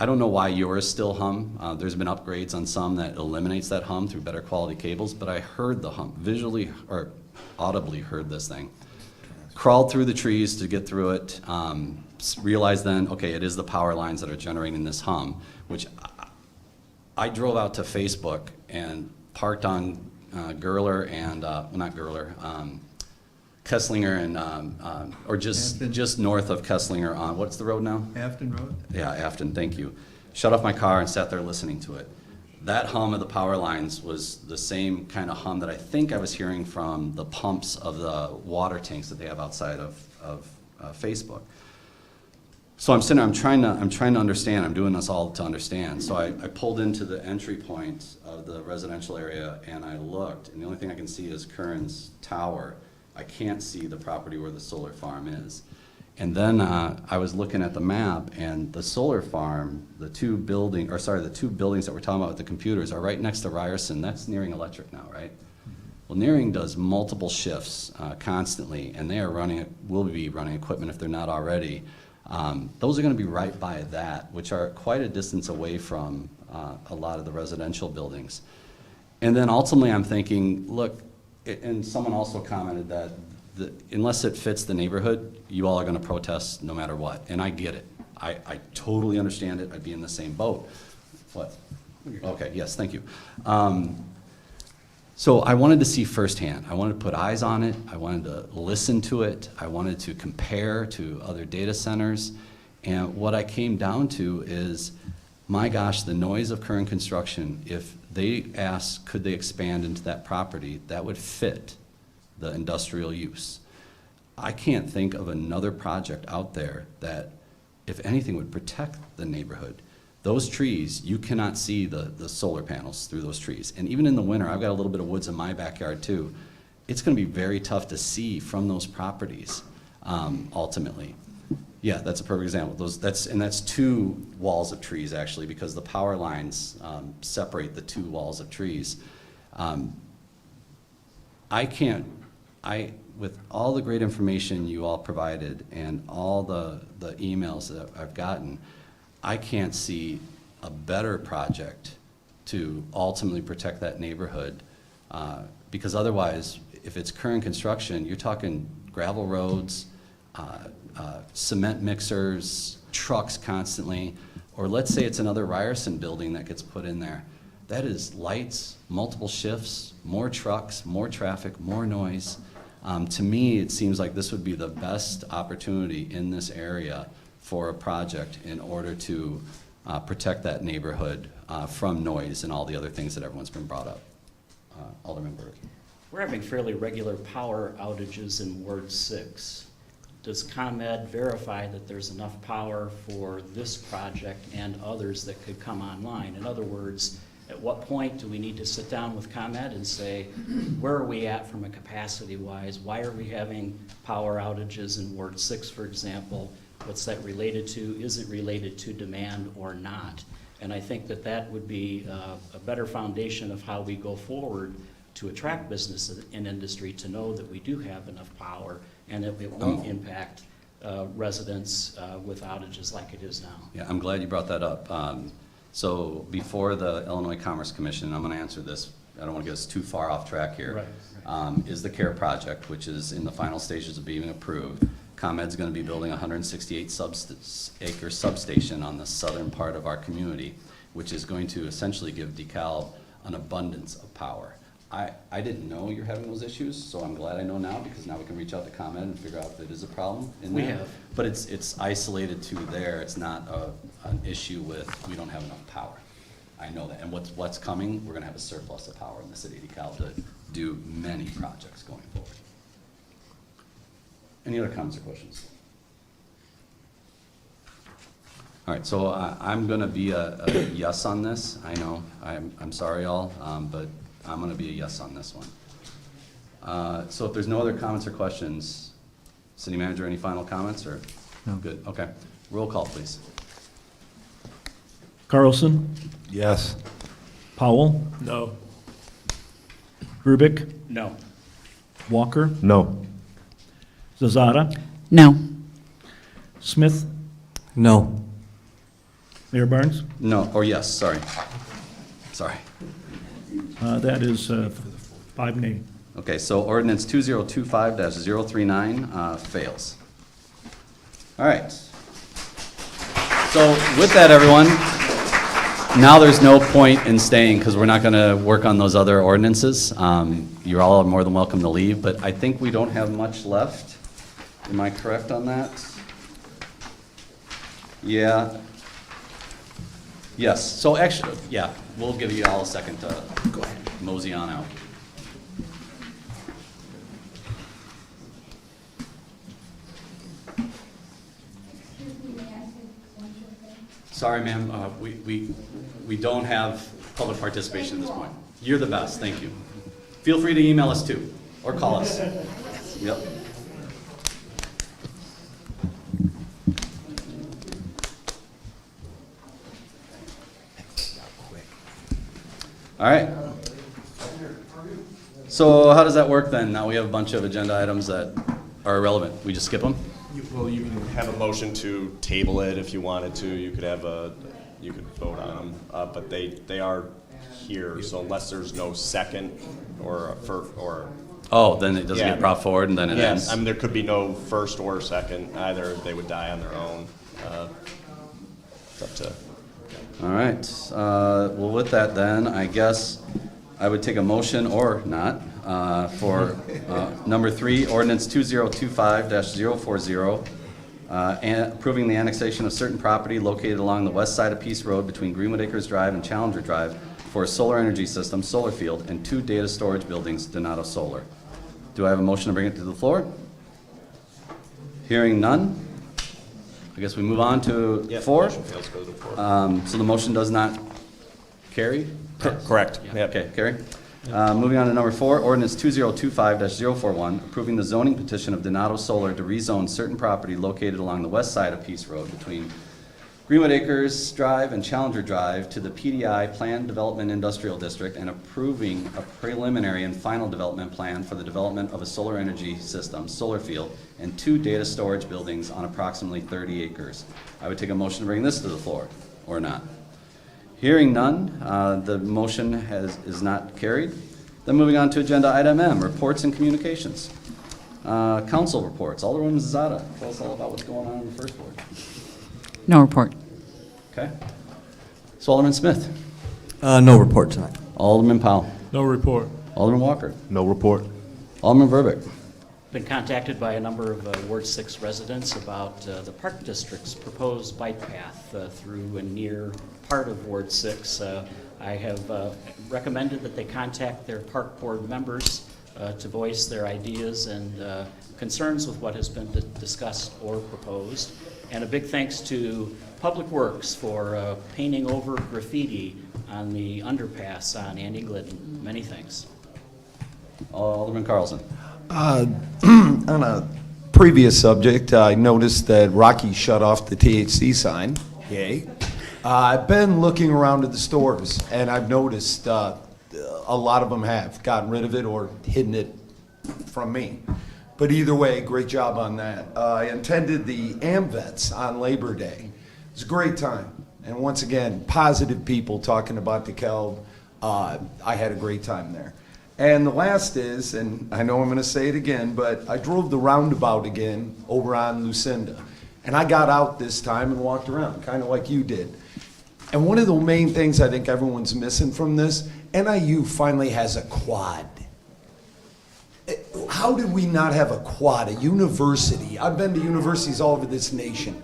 I don't know why yours still hum. There's been upgrades on some that eliminates that hum through better quality cables, but I heard the hum, visually or audibly heard this thing. Crawled through the trees to get through it, realized then, okay, it is the power lines that are generating this hum, which I drove out to Facebook and parked on Gerler and, well, not Gerler, Kesslinger and, or just north of Kesslinger on, what's the road now? Afton Road? Yeah, Afton, thank you. Shut off my car and sat there listening to it. That hum of the power lines was the same kind of hum that I think I was hearing from the pumps of the water tanks that they have outside of Facebook. So I'm sitting there, I'm trying to understand, I'm doing this all to understand. So I pulled into the entry point of the residential area and I looked, and the only thing I can see is Curran's Tower. I can't see the property where the solar farm is. And then I was looking at the map, and the solar farm, the two buildings that we're talking about with the computers are right next to Ryerson. That's Nearing Electric now, right? Well, Nearing does multiple shifts constantly, and they are will be running equipment if they're not already. Those are going to be right by that, which are quite a distance away from a lot of the residential buildings. And then ultimately I'm thinking, look, and someone also commented that unless it fits the neighborhood, you all are going to protest no matter what. And I get it. I totally understand it. I'd be in the same boat. What? Okay, yes, thank you. So I wanted to see firsthand. I wanted to put eyes on it. I wanted to listen to it. I wanted to compare to other data centers. And what I came down to is, my gosh, the noise of current construction, if they asked, could they expand into that property, that would fit the industrial use. I can't think of another project out there that, if anything, would protect the neighborhood. Those trees, you cannot see the solar panels through those trees. And even in the winter, I've got a little bit of woods in my backyard too. It's going to be very tough to see from those properties, ultimately. Yeah, that's a perfect example. That's two walls of trees, actually, because the power lines separate the two walls of trees. With all the great information you all provided and all the emails that I've gotten, I can't see a better project to ultimately protect that neighborhood, because otherwise, if it's current construction, you're talking gravel roads, cement mixers, trucks constantly, or let's say it's another Ryerson building that gets put in there. That is lights, multiple shifts, more trucks, more traffic, more noise. To me, it seems like this would be the best opportunity in this area for a project in order to protect that neighborhood from noise and all the other things that everyone's been brought up. Alderman Burke. We're having fairly regular power outages in Ward 6. Does ComEd verify that there's enough power for this project and others that could come online? In other words, at what point do we need to sit down with ComEd and say, where are we at from a capacity-wise? Why are we having power outages in Ward 6, for example? What's that related to? Is it related to demand or not? And I think that that would be a better foundation of how we go forward to attract business and industry to know that we do have enough power and that it won't impact residents with outages like it is now. Yeah, I'm glad you brought that up. So before the Illinois Commerce Commission, I'm going to answer this. I don't want to get us too far off track here. Right. Is the CARE project, which is in the final stages of being approved. ComEd's going to be building a 168-acre substation on the southern part of our community, which is going to essentially give DeKalb an abundance of power. I didn't know you're having those issues, so I'm glad I know now, because now we can reach out to ComEd and figure out if it is a problem in We there. have. But it's isolated to there. It's not an issue with we don't have enough power. I know that. And what's coming, we're going to have a surplus of power in the city of DeKalb to do many projects going forward. Any other comments or questions? All right, so I'm going to be a yes on this. I know, I'm sorry all, but I'm going to be a yes on this one. So if there's no other comments or questions, city manager, any final comments or? No. Good, okay. Roll call, please. Carlson? Yes. Powell? No. Rubik? No. Walker? No. Zazada? No. Smith? No. Mayor Barnes? No, or yes, sorry. Sorry. That is 5-0. Okay, so ordinance 2025-039 fails. All right. So with that, everyone, now there's no point in staying because we're not going to work on those other ordinances. You're all more than welcome to leave, but I think we don't have much left. Am I correct on that? Yeah. Yes, so actually, yeah, we'll give you all a second to mosey on out. Sorry, ma'am, we don't have public participation at this point. You're the best, thank you. Feel free to email us too, or call us. Yep. All right. So how does that work then? Now we have a bunch of agenda items that are irrelevant. We just skip them? Well, you can have a motion to table it if you wanted to. You could you could vote on them, but they are here. So unless there's no second or. Oh, then it doesn't Yeah. get brought forward and then it ends? I mean, there could be no first or second either. They would die on their own. It's up to. All right. Well, with that then, I guess I would take a motion or not for number 3, ordinance 2025-040, and approving the annexation of certain property located along the west side of Peace Road between Greenwood Acres Drive and Challenger Drive for a solar energy system, solar field, and 2 data storage buildings, Donato Solar. Do I have a motion to bring it to the floor? Hearing none, I guess we move on to 4. Motion fails, go to 4. So the motion does not carry? Correct. Yep. Okay, carry. Moving on to number 4, ordinance 2025-041, approving the zoning petition of Donato Solar to rezone certain property located along the west side of Peace Road between Greenwood Acres Drive and Challenger Drive to the PDI Planned Development Industrial District and approving a preliminary and final development plan for the development of a solar energy system, solar field, and 2 data storage buildings on approximately 30 acres. I would take a motion to bring this to the floor, or not. Hearing none, the motion is not carried. Then moving on to agenda item M, reports and communications. Council reports. Alderwoman Zada, tell us all about what's going on in the first ward. No report. Okay. So Alderman Smith. No report tonight. Alderman Powell. No report. Alderman Walker. No report. Alderman Verbeek. Been contacted by a number of Ward 6 residents about the Park District's proposed bike path through and near part of Ward 6. I have recommended that they contact their park board members to voice their ideas and concerns with what has been discussed or proposed. And a big thanks to Public Works for painting over graffiti on the underpass on Andy Glidden. Many thanks. Alderman Carlson. On a previous subject, I noticed that Rocky shut off the THC sign. Yay. I've been looking around at the stores, and I've noticed a lot of them have gotten rid of it or hidden it from me. But either way, great job on that. I attended the AMVETS on Labor Day. It was a great time. And once again, positive people talking about DeKalb. I had a great time there. And the last is, and I know I'm going to say it again, but I drove the roundabout again over on Lucinda. And I got out this time and walked around, kind of like you did. And one of the main things I think everyone's missing from this, NIU finally has a quad. How did we not have a quad, a university? I've been to universities all over this nation.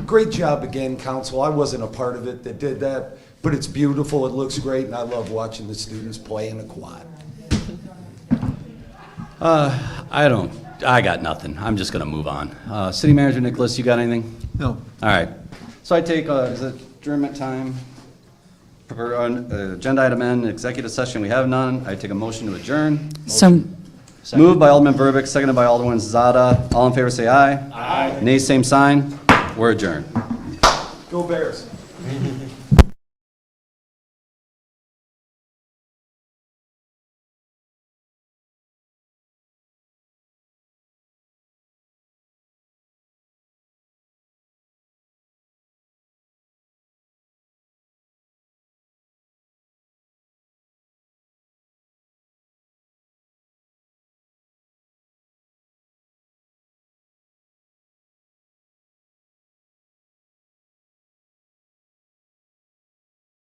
Great job again, council. I wasn't a part of it that did that, but it's beautiful, it looks great, and I love watching the students play in a quad. I got nothing. I'm just going to move on. City Manager Nicholas, you got anything? No. All right. So I take, is it adjournment time? Agenda item N, executive session, we have none. I take a motion to adjourn. So, Moved by Alderman Verbeek, seconded by Alderman Zada. All in favor say aye. Aye. Nay, same sign. We're adjourned. Go Bears.